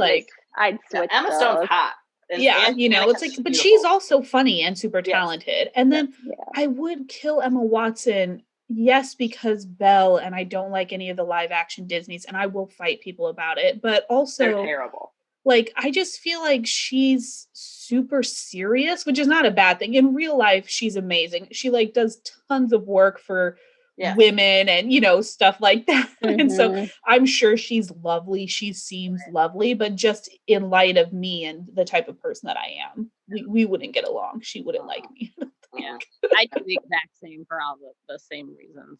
I'd switch Emma Stone's hot. It's but she's also funny and super talented. And then I would kill Emma Watson, because Belle, and I don't like any of the live action Disneys, and I will fight people about it. But also, they're terrible. I just feel like she's super serious, which is not a bad thing. In real life, she's amazing. She does tons of work for women and stuff like that. And so I'm sure she's lovely. She seems lovely, but just in light of me and the type of person that I am, we wouldn't get along. She wouldn't like me. Yeah, I do the exact same for all the same reasons.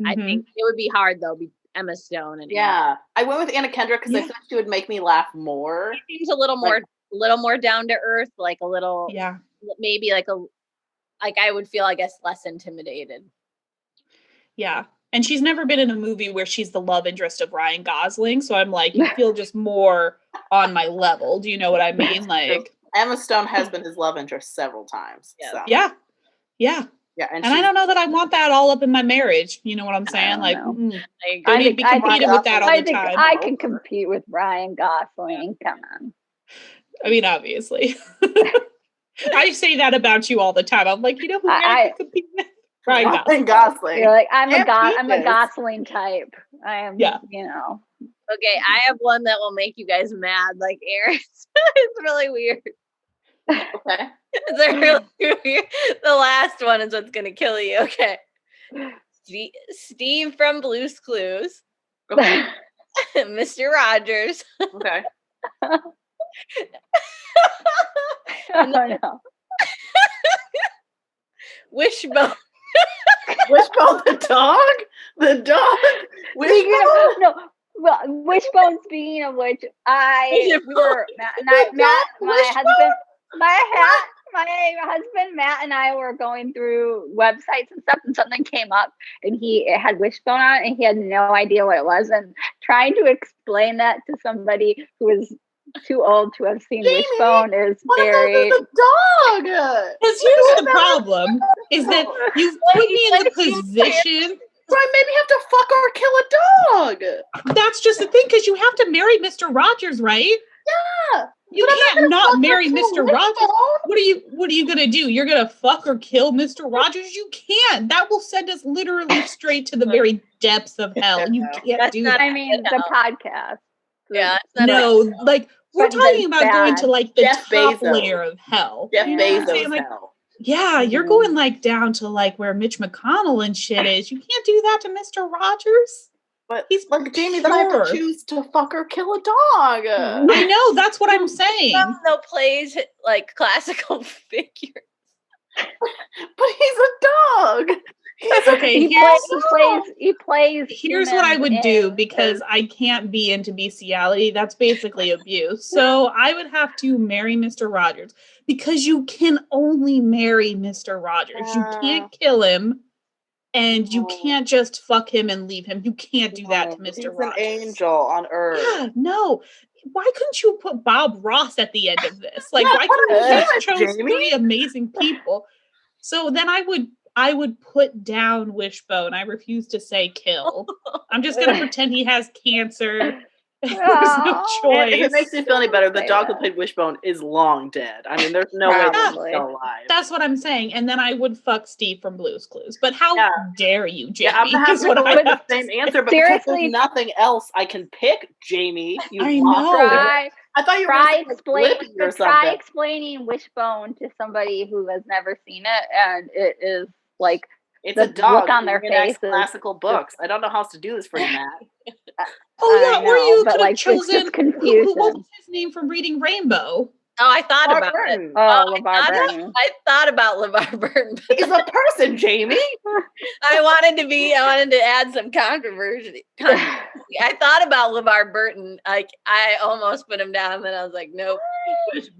I think it would be hard though. Emma Stone and I went with Anna Kendrick because I thought she would make me laugh more. She seems a little more down to earth, a little maybe I would feel less intimidated. Yeah. And she's never been in a movie where she's the love interest of Ryan Gosling. So I'm you feel just more on my level. Do you know what I mean? Emma Stone has been his love interest several times. Yeah. So. Yeah. Yeah. And I don't know that I want that all up in my marriage. You know what I'm saying? I agree. Don't need to be competing with that all the time. I can compete with Ryan Gosling. Come on. I mean, obviously. I say that about you all the time. I'm who I can compete with? Ryan Gosling. You're I'm a Gosling type. I am, Okay, I have one that will make you guys mad, Aaron. It's really weird. Okay. It's really weird. The last one is what's gonna kill you. Okay. Steve from Blue's Clues. Okay. Mr. Rogers. Okay. Oh, no. Wishbone. Wishbone the dog? The dog? Wishbone? Wishbone, speaking of which, my husband Matt and I were going through websites and stuff, and something came up, and it had Wishbone on it, and he had no idea what it was, and trying to explain that to somebody who is too old to have seen Wishbone is very dog. Because here's the problem: is that you've put me in the position. So I maybe have to fuck or kill a dog. That's just the thing, because you have to marry Mr. Rogers, right? Yeah. You can't not marry Mr. Rogers. What are you gonna do? You're gonna fuck or kill Mr. Rogers? You can't. That will send us literally straight to the very depths of hell. And you can't do that. I mean, the podcast. Yeah. No, like we're talking about going to like the Jeff top Bezos. layer of hell. Jeff Bezos like, hell. Yeah, you're going like down to like where Mitch McConnell and shit is. You can't do that to Mr. Rogers. But he's like, Jamie, then I have to choose to fuck or kill a dog. I know, that's what I'm saying. No plays like classical figures. But he's a dog. Okay, he plays. Here's what I would do, because I can't be into bestiality. That's basically abuse. So I would have to marry Mr. Rogers, because you can only marry Mr. Rogers. You can't kill him, and you can't just fuck him and leave him. You can't do that to Mr. Rogers. He's an angel on earth. Yeah, no. Why couldn't you put Bob Ross at the end of this? Like, why couldn't you just chose three amazing people? So then I would put down Wishbone. I refuse to say kill. I'm just going to pretend he has cancer. There's no choice. If it makes me feel any better, the dog who played Wishbone is long dead. I mean, there's no way he's still alive. That's what I'm saying. And then I would fuck Steve from Blue's Clues. But how dare you, Jamie? Yeah, I'm having the same answer, but because there's nothing else I can pick, Jamie. I know. I thought you were try explaining Wishbone to somebody who has never seen it, and it is like it's a dog look on their faces. Classical books. I don't know how else to do this for you, Matt. Or you could have chosen what was his name from Reading Rainbow? Oh, I thought about it. I thought about LeVar Burton. He's a person, Jamie. I wanted to add some controversy. I thought about LeVar Burton. Like, I almost put him down, and then I was like, nope.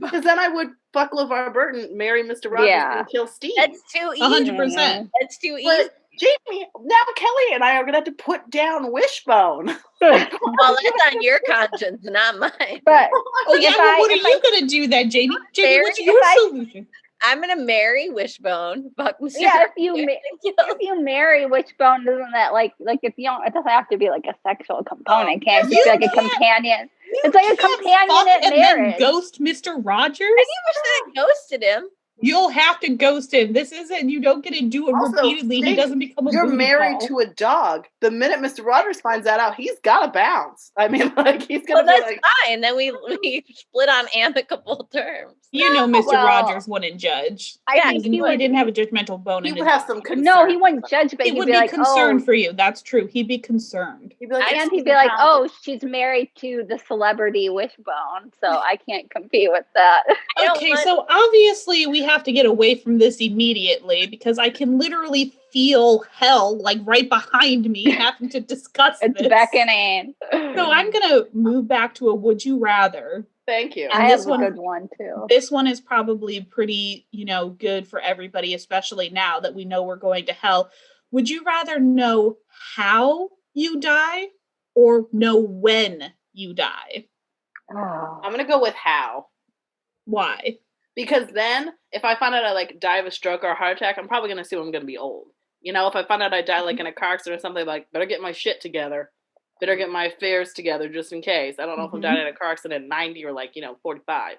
Because then I would fuck LeVar Burton, marry Mr. Rogers, and kill Steve. That's too easy. 100%. That's too easy. Jamie, now Kelly and I are going to have to put down Wishbone. Well, that's on your conscience, not mine. But what are you going to do then, Jamie? Jamie, what's your solution? I'm going to marry Wishbone. Fuck Mr. Yeah, if you marry Wishbone, doesn't that like if you don't, it doesn't have to be like a sexual component. Can't just be like a companion. It's like a companion in marriage. Then ghost Mr. Rogers? I never said I ghosted him. You'll have to ghost him. This isn't, you don't get to do it repeatedly. He doesn't become a You're married to a dog. The minute Mr. Rogers finds that out, he's got to bounce. I mean, like, he's going to be like... fine. Then we split on amicable terms. You know Mr. Rogers wouldn't judge. He didn't have a judgmental bone in his would have some concern. No, he wouldn't judge, but he would be concerned for you. That's true. He'd be concerned. He'd be like, oh, she's married to the celebrity Wishbone, so I can't compete with that. Okay, so obviously we have to get away from this immediately, because I can literally feel hell like right behind me having to discuss this. It's beckoning. So I'm gonna move back to a would you rather. Thank you. And I have a good one too. This one is probably pretty, good for everybody, especially now that we know we're going to hell. Would you rather know how you die or know when you die? I'm gonna go with how. Why? Because then, if I find out I die of a stroke or a heart attack, I'm probably going to assume I'm going to be old. If I find out I die in a car accident or something, better get my shit together. Better get my affairs together just in case. I don't know if I'm dying in a car accident at 90 or 45.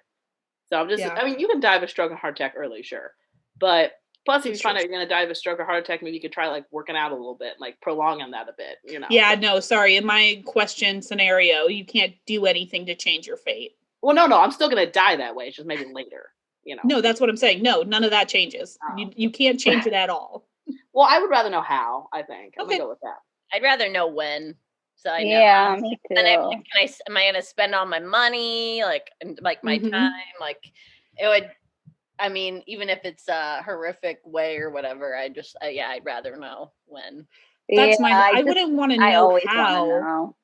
So I'm just, I mean, you can die of a stroke or heart attack early, sure. But plus, if you find out you're going to die of a stroke or heart attack, maybe you could try working out a little bit, prolonging that a bit, Yeah, no, sorry. In my question scenario, you can't do anything to change your fate. Well, no, I'm still going to die that way. It's just maybe later. No, that's what I'm saying. No, none of that changes. Oh. You can't change it at all. Well, I would rather know how, I think. I'm going to go with that. I'd rather know when. So I know. Yeah, me too. And am I going to spend all my money, my time? It would, I mean, even if it's a horrific way or whatever, I'd rather know when. That's I wouldn't want to know how.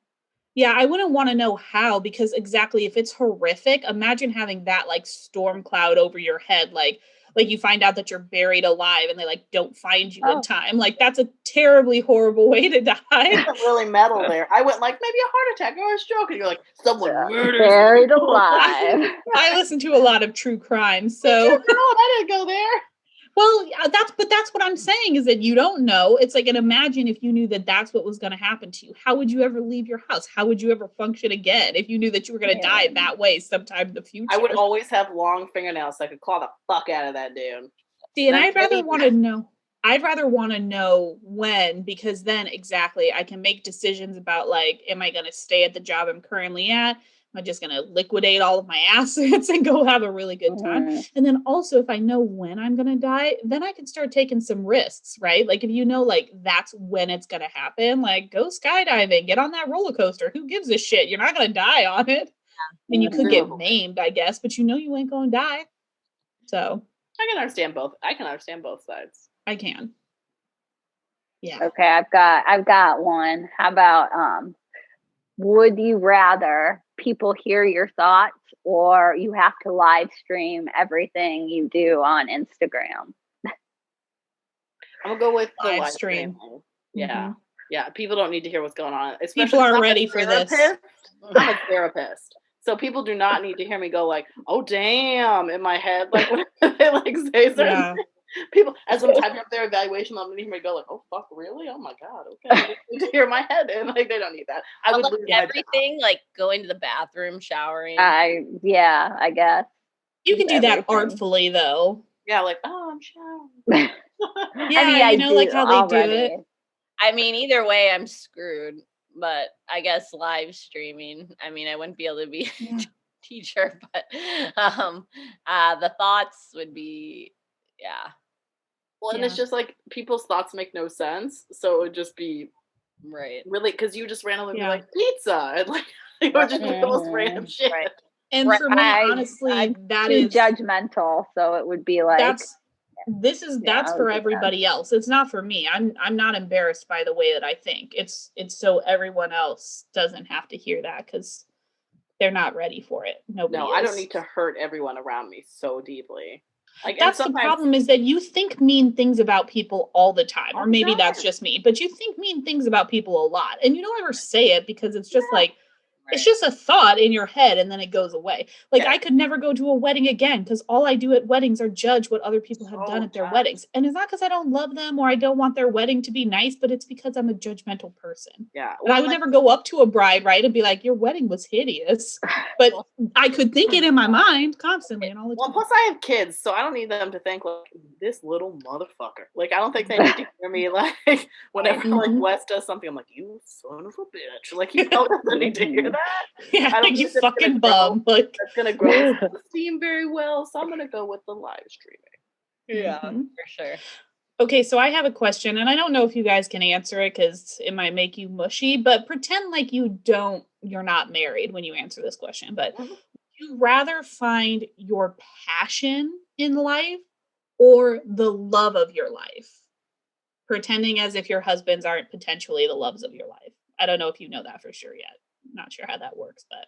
Yeah, I wouldn't want to know how, because exactly, if it's horrific, imagine having that like storm cloud over your head, like you find out that you're buried alive and they like don't find you in time. Like that's a terribly horrible way to die. Really metal there. I went like maybe a heart attack or a stroke, and you're like, someone murders buried alive. I listen to a lot of true crime, so I didn't go there. Well, that's what I'm saying, is that you don't know. It's like, and imagine if you knew that that's what was going to happen to you. How would you ever leave your house? How would you ever function again if you knew that you were going to die that way sometime in the future? I would always have long fingernails so I could claw the fuck out of that dude. See, and I'd rather want to know. I'd rather want to know when, because then exactly I can make decisions about like, am I going to stay at the job I'm currently at? Am I just going to liquidate all of my assets and go have a really good time? And then also, if I know when I'm going to die, then I can start taking some risks, right? Like if you know, like that's when it's going to happen, like go skydiving, get on that roller coaster. Who gives a shit? You're not going to die on it. And you could get maimed, I guess, but you ain't going to die. So I can understand both. I can understand both sides. I can. Yeah. Okay, I've got one. How about would you rather people hear your thoughts, or you have to live stream everything you do on Instagram? I'm gonna go with the live stream. Yeah. Mm-hmm. Yeah. People don't need to hear what's going on. Especially people are ready for this. I'm a therapist. So people do not need to hear me go like, oh damn, in my head. Like when they like say certain things. People, as I'm typing up their evaluation, I'm gonna hear me go like, "Oh fuck, really? Oh my god, okay." They need to hear my head, and like they don't need that. I would lose everything, like going to the bathroom, showering. I guess you can do that artfully, though. Yeah, like I'm showering. Yeah, I mean, like how they do it. I mean, either way, I'm screwed. But I guess live streaming. I mean, I wouldn't be able to be a teacher, but the thoughts would be. Yeah. Well, and it's just like people's thoughts make no sense, so it would just be really because you just randomly be like pizza, and like it would just be the most random shit. Right. And for me, honestly, that is judgmental. So it would be like that's for everybody else. It's not for me. I'm not embarrassed by the way that I think. It's so everyone else doesn't have to hear that, because they're not ready for it. Nobody is. I don't need to hurt everyone around me so deeply. Like, that's the problem, is that you think mean things about people all the time, or maybe that's just me, but you think mean things about people a lot, and you don't ever say it because it's just like, it's just a thought in your head and then it goes away. Like I could never go to a wedding again, because all I do at weddings are judge what other people have done at their weddings. And it's not because I don't love them or I don't want their wedding to be nice, but it's because I'm a judgmental person. Yeah. And I would never go up to a bride, right, and be like, your wedding was hideous. But I could think it in my mind constantly and all the time. Well, plus I have kids, so I don't need them to think like, this little motherfucker. Like, I don't think they need to hear me like whenever like Wes does something, I'm like, you son of a bitch. Like, you don't need to hear that. Yeah, I don't you fucking bum. Like, that's gonna grow the steam very well, so I'm gonna go with the live streaming. Yeah, for sure. Okay, so I have a question, and I don't know if you guys can answer it because it might make you mushy, but pretend like you're not married when you answer this question. But would you rather find your passion in life or the love of your life? Pretending as if your husbands aren't potentially the loves of your life. I don't know if you know that for sure yet. Not sure how that works, but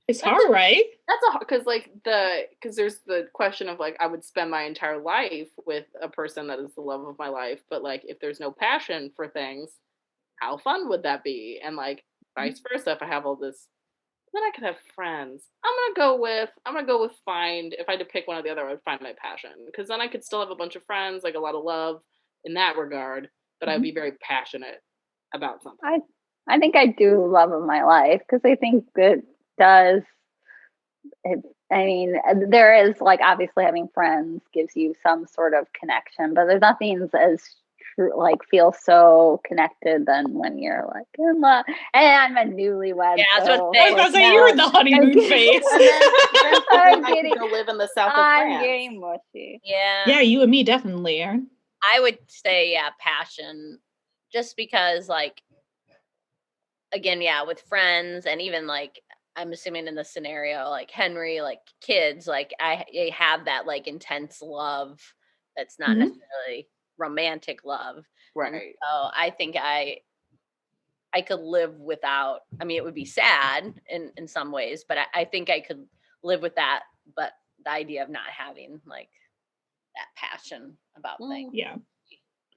it's hard, right? That's a hard, because there's the question of like, I would spend my entire life with a person that is the love of my life, but like if there's no passion for things, how fun would that be? And like vice versa, if I have all this, then I could have friends. I'm gonna go with find. If I had to pick one or the other, I would find my passion, because then I could still have a bunch of friends, like a lot of love in that regard, but I'd be very passionate about something. I think I do love of my life, because I think it does. I mean, there is like, obviously having friends gives you some sort of connection, but there's nothing as like feel so connected than when you're like in love. And I'm a newlywed. Yeah, so, that's what I was saying. You're in the honeymoon phase. I'm getting to live in the south of France. I'm getting mushy. Yeah. Yeah, you and me definitely, Erin. I would say, passion, just because, like, again, with friends, and even like, I'm assuming in the scenario, like Henry, like kids, like I have that like intense love that's not necessarily romantic love. Right. And so I think I could live without, I mean, it would be sad in some ways, but I think I could live with that. But the idea of not having like that passion about things. Yeah.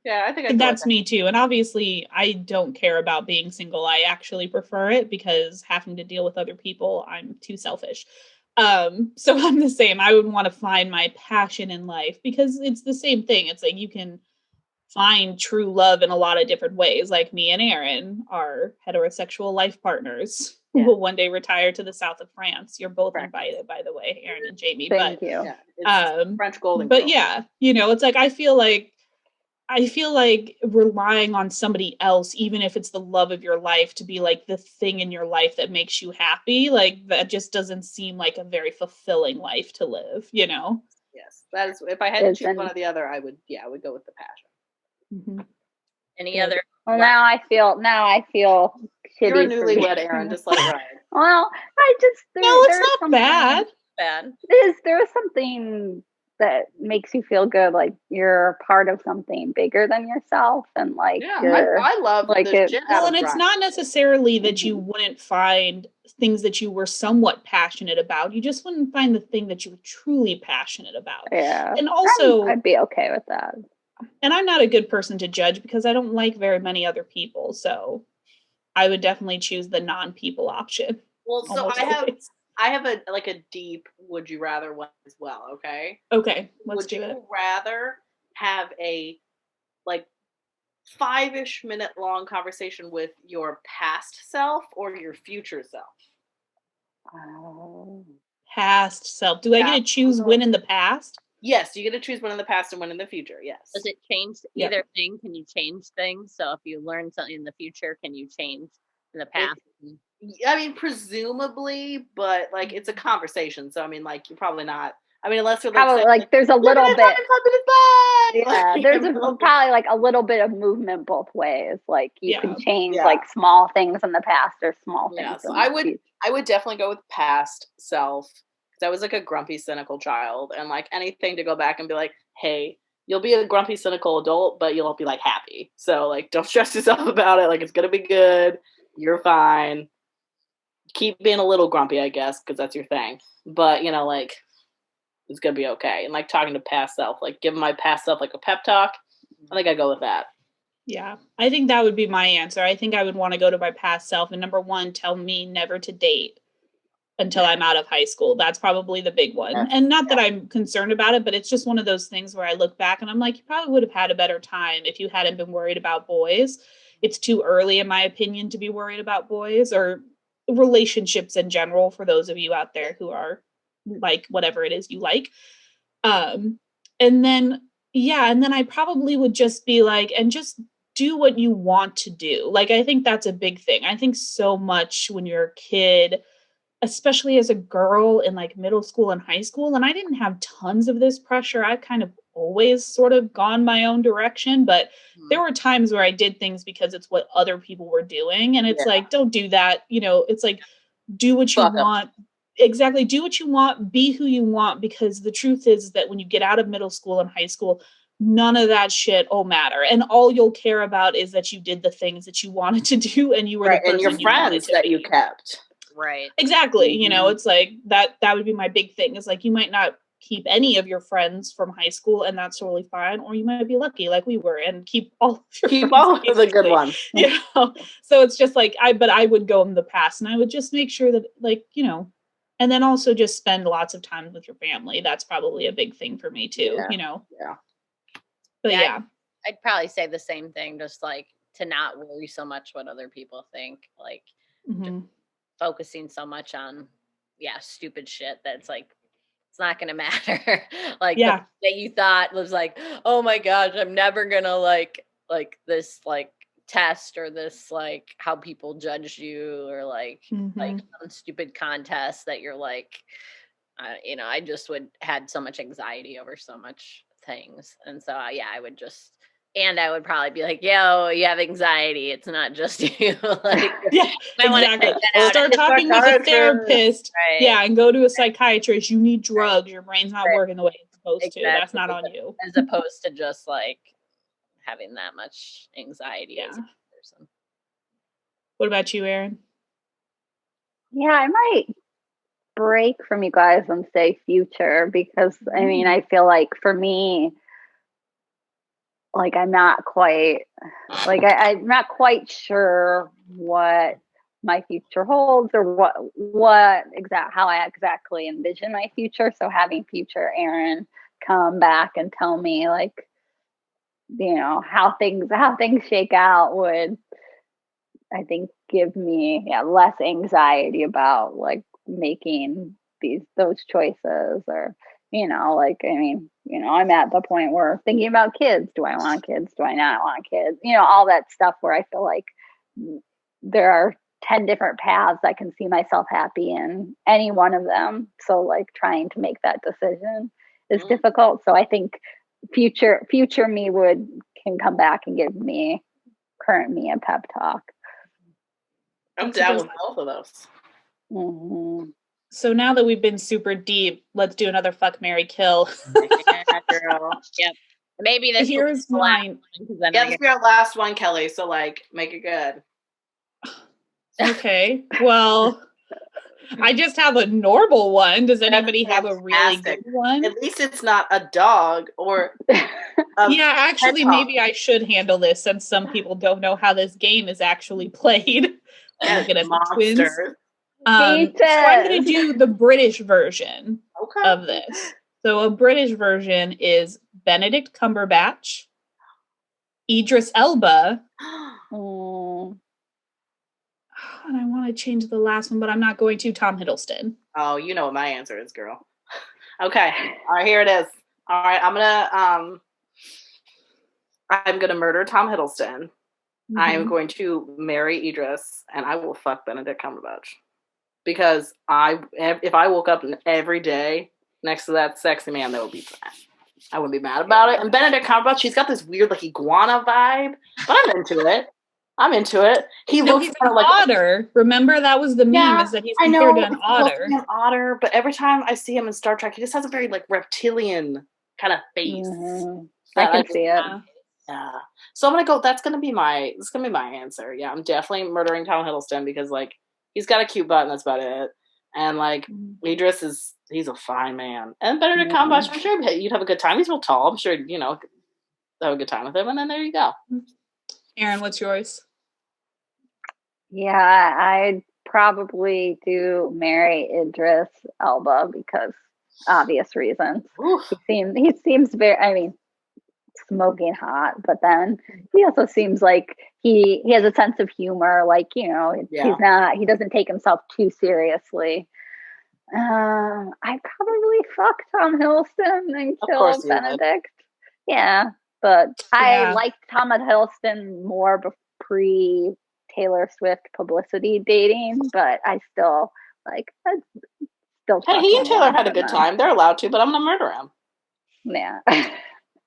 Yeah, I think that's me too. And obviously I don't care about being single. I actually prefer it because having to deal with other people, I'm too selfish. So I'm the same. I would want to find my passion in life because it's the same thing. It's like you can find true love in a lot of different ways. Like me and Aaron are heterosexual life partners who will one day retire to the south of France. You're both invited, by the way, Aaron and Jamie. Thank you. Yeah, French Golden But Girl. yeah, you know, it's like I feel like relying on somebody else, even if it's the love of your life, to be like the thing in your life that makes you happy, like that just doesn't seem like a very fulfilling life to live, you know? Yes, that is. If I had to choose one or the other, I would go with the passion. Any other? Well, now I feel shitty. You're a newlywed, Aaron. Just let it ride. Well, I just it's not bad. There's something that makes you feel good, like you're part of something bigger than yourself, and like I love like it. Well, and it's not necessarily that you wouldn't find things that you were somewhat passionate about. You just wouldn't find the thing that you were truly passionate about. Yeah, and also I'd be okay with that. And I'm not a good person to judge because I don't like very many other people, so I would definitely choose the non-people option. Well, so I have a deep would you rather one as well, okay? Okay, let's do it. Would you rather have a like 5-ish minute long conversation with your past self or your future self? Past self. Do I get to choose when in the past? Yes, you get to choose one in the past and one in the future. Yes. Does it change either thing? Can you change things? So if you learn something in the future, can you change in the past? I mean, presumably, but like it's a conversation. So I mean, like you're probably not. I mean, unless you're probably like there's a little bit. Yeah, there's probably like a little bit of movement both ways. Like you can change like small things in the past or small things. Yeah, so I would definitely go with past self. I was like a grumpy, cynical child, and like anything to go back and be like, hey, you'll be a grumpy, cynical adult, but you'll be like happy. So like, don't stress yourself about it. Like, it's going to be good. You're fine. Keep being a little grumpy, I guess, because that's your thing. But, you know, like, it's going to be okay. And like talking to past self, like giving my past self like a pep talk, I think I go with that. Yeah, I think that would be my answer. I think I would want to go to my past self and number one, tell me never to date until I'm out of high school. That's probably the big one. And not that I'm concerned about it, but it's just one of those things where I look back and I'm like, you probably would have had a better time if you hadn't been worried about boys. It's too early, in my opinion, to be worried about boys or relationships in general for those of you out there who are like whatever it is you like. And then I probably would just be like, and just do what you want to do. Like, I think that's a big thing. I think so much when you're a kid, especially as a girl in like middle school and high school. And I didn't have tons of this pressure. I kind of always sort of gone my own direction, but there were times where I did things because it's what other people were doing. And it's like, don't do that. You know, it's like, do what you want. Exactly. Do what you want, be who you want, because the truth is that when you get out of middle school and high school, none of that shit will matter. And all you'll care about is that you did the things that you wanted to do and you were the person and your friends that you kept. Right. Exactly. You know, it's like that would be my big thing. Is like, you might not keep any of your friends from high school and that's totally fine. Or you might be lucky like we were and keep all of the good ones. You know? So it's just like, I would go in the past and I would just make sure that like, you know, and then also just spend lots of time with your family. That's probably a big thing for me too, you know? Yeah. But I'd probably say the same thing, just like to not worry so much what other people think. Like, focusing so much on stupid shit that's like it's not gonna matter. Like that you thought was like, oh my gosh, I'm never gonna like this like test or this like how people judge you or like some stupid contest that you're like you know, I just had so much anxiety over so much things, and so I would just And I would probably be like, yo, you have anxiety. It's not just you. Like, yeah, exactly. Start talking with a therapist. Right. Yeah, and go to a psychiatrist. You need drugs. Your brain's not working the way it's supposed to. That's not on you. As opposed to just like having that much anxiety as a person. What about you, Erin? Yeah, I might break from you guys and say future because I mean, I feel like for me, like I'm not quite like I'm not quite sure what my future holds or how I exactly envision my future. So having future Erin come back and tell me like, you know, how things shake out would, I think, give me less anxiety about like making those choices, or you know, like, I mean, you know, I'm at the point where thinking about kids. Do I want kids? Do I not want kids? You know, all that stuff where I feel like there are 10 different paths I can see myself happy in any one of them. So like trying to make that decision is difficult. So I think future me can come back and give me current me a pep talk. I'm down with both of those. Mm-hmm. So now that we've been super deep, let's do another fuck, marry, kill. Yeah, girl. Yep. Maybe this here's mine. Yeah, this will be our last one, Kelly. So like, make it good. Okay. Well, I just have a normal one. Does anybody have a really good one? At least it's not a dog or. Yeah, actually, maybe I should handle this since some people don't know how this game is actually played. Looking at the twins. So I'm going to do the British version of this. So a British version is Benedict Cumberbatch, Idris Elba, and I want to change the last one, but I'm not going to. Tom Hiddleston. Oh, you know what my answer is, girl. Okay. All right, here it is. All right, I'm gonna murder Tom Hiddleston. Mm-hmm. I'm going to marry Idris, and I will fuck Benedict Cumberbatch. Because if I woke up every day next to that sexy man, that would be fine. I wouldn't be mad about it. And Benedict Cumberbatch, he's got this weird like iguana vibe, but I'm into it. He looks kind of like an otter. Remember, that was the meme, is that he's compared to an otter. An otter, but every time I see him in Star Trek, he just has a very like reptilian kind of face. Mm-hmm. I can see it. Yeah. So I'm gonna go. That's gonna be my answer. Yeah, I'm definitely murdering Tom Hiddleston because like he's got a cute butt and that's about it. And like Idris he's a fine man. And Benedict Cumberbatch, I'm sure you'd have a good time. He's real tall. I'm sure have a good time with him. And then there you go. Erin, what's yours? Yeah, I'd probably do marry Idris Elba because obvious reasons. He seems very, I mean, smoking hot, but then he also seems like he has a sense of humor. Like, you know, he doesn't take himself too seriously. I probably fuck Tom Hiddleston and kill Benedict. Yeah, but I liked Tom Hiddleston more pre Taylor Swift publicity dating, but I still like. Hey, he and Taylor had a good time. They're allowed to, but I'm gonna murder him.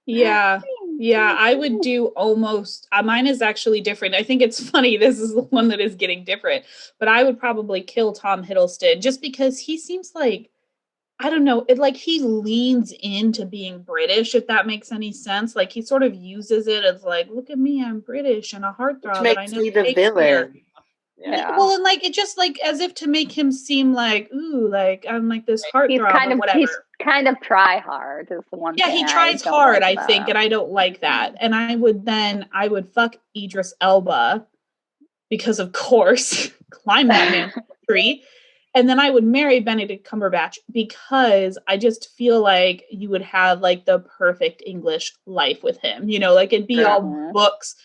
Yeah. Yeah, I would do almost. Mine is actually different. I think it's funny. This is the one that is getting different, but I would probably kill Tom Hiddleston just because he seems like, I don't know, he leans into being British, if that makes any sense. Like he sort of uses it as like, look at me, I'm British and a heartthrob. Which makes me the villain. Yeah. Well, and like it just like as if to make him seem like, ooh, like I'm like this heartthrob or whatever. He's kind of try hard is the one thing. Yeah, he tries hard, I think, and I don't like that. And I would fuck Idris Elba because of course, climb that man's tree. And then I would marry Benedict Cumberbatch because I just feel like you would have like the perfect English life with him. You know, like it'd be all books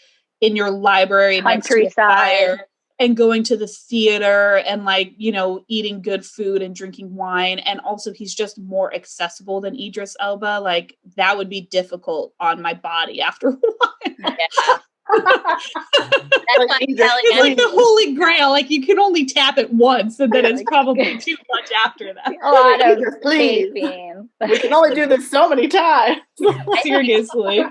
in your library next to a fire and going to the theater and like, you know, eating good food and drinking wine. And also he's just more accessible than Idris Elba. Like that would be difficult on my body after a while. Yeah. Like, it's like the Holy Grail. Like you can only tap it once, and then it's probably too much after that. A lot of please. taping. We can only do this so many times. Seriously.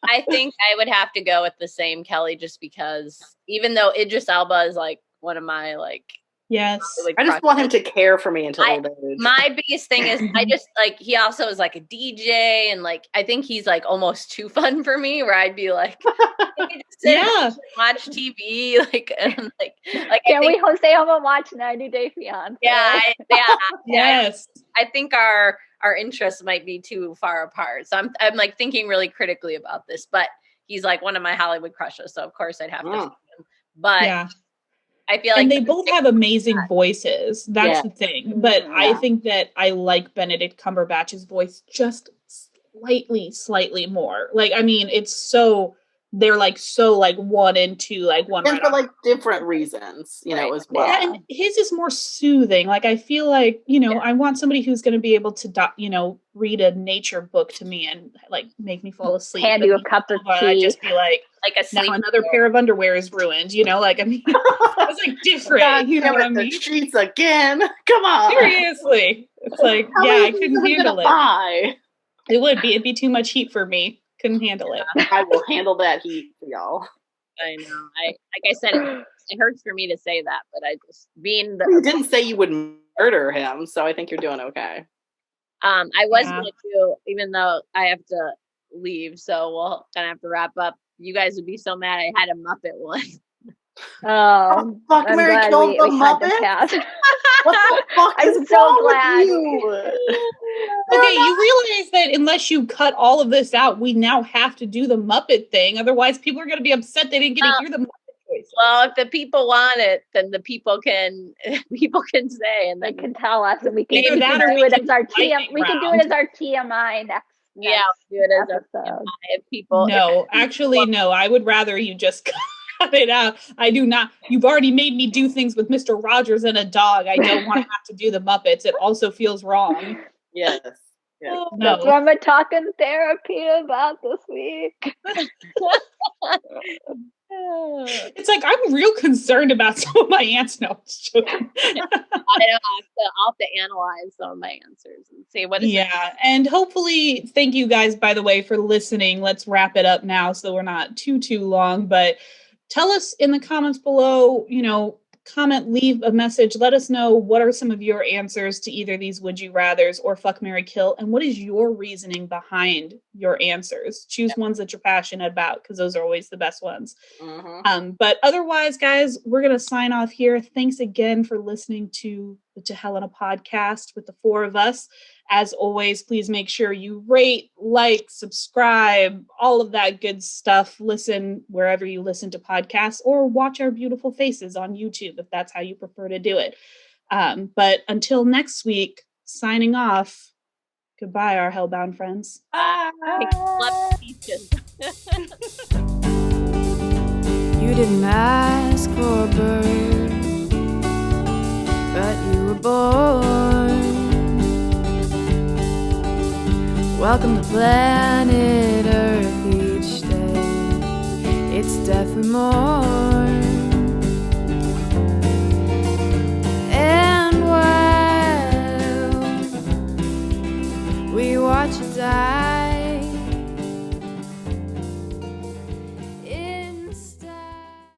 I think I would have to go with the same Kelly, just because even though Idris Elba is like one of my like. Yes. I just want him to care for me until old age. My biggest thing is I just like he also is like a DJ, and like I think he's like almost too fun for me, where I'd be like watch TV and can we stay home and watch 90 Day Fiancé? Yes. I think our interests might be too far apart. So I'm like thinking really critically about this, but he's like one of my Hollywood crushes, so of course I'd have to pick him. But I feel like they both have amazing voices. That's the thing. But I think that I like Benedict Cumberbatch's voice just slightly more. Like, I mean, it's so they're like so like one and two, like one. And for like different reasons, you know, as well. Yeah, and his is more soothing. Like I feel like, you know, I want somebody who's going to be able to, read a nature book to me and like make me fall asleep. Hand you a cup of tea. I'd just be like now another pair of underwear is ruined. You know, like I mean, it's like different. You know what I mean? The sheets again. Come on. Seriously, it's like I couldn't handle it. It'd be too much heat for me. Couldn't handle it. I will handle that heat for y'all. I know. Like I said, it hurts for me to say that, but I just you didn't say you would murder him, so I think you're doing okay. I was gonna do, even though I have to leave, so we'll gonna have to wrap up. You guys would be so mad I had a Muppet one. Fuck, Mary killed the Muppet. What the fuck I'm so glad. Okay, you realize that unless you cut all of this out, we now have to do the Muppet thing. Otherwise, people are going to be upset they didn't get to hear the Muppet choice. Well, if the people want it, then the people can say, and they can tell us, and we can do it as our TMI. We can do it as our TMI next. Yeah, we'll do it as our TMI. If people. No, actually, no. I would rather you just cut it out. I do not. You've already made me do things with Mr. Rogers and a dog. I don't want to have to do the Muppets. It also feels wrong. Yes. No. That's what I'm talking therapy about this week. It's like I'm real concerned about some of my answers. No, I know. I'll have to analyze some of my answers and see what. And hopefully, thank you guys, by the way, for listening. Let's wrap it up now, so we're not too long. But tell us in the comments below. Comment, leave a message. Let us know what are some of your answers to either these Would You Rathers or Fuck, Marry, Kill, and what is your reasoning behind your answers. Choose ones that you're passionate about, because those are always the best ones. Mm-hmm. But otherwise, guys, we're going to sign off here. Thanks again for listening to the To Helena podcast with the four of us. As always, please make sure you rate, like, subscribe, all of that good stuff. Listen wherever you listen to podcasts, or watch our beautiful faces on YouTube if that's how you prefer to do it. But until next week, signing off. Goodbye, our hellbound friends. Bye. You didn't ask for a bird, but you were born. Welcome to planet Earth each day. It's death and more.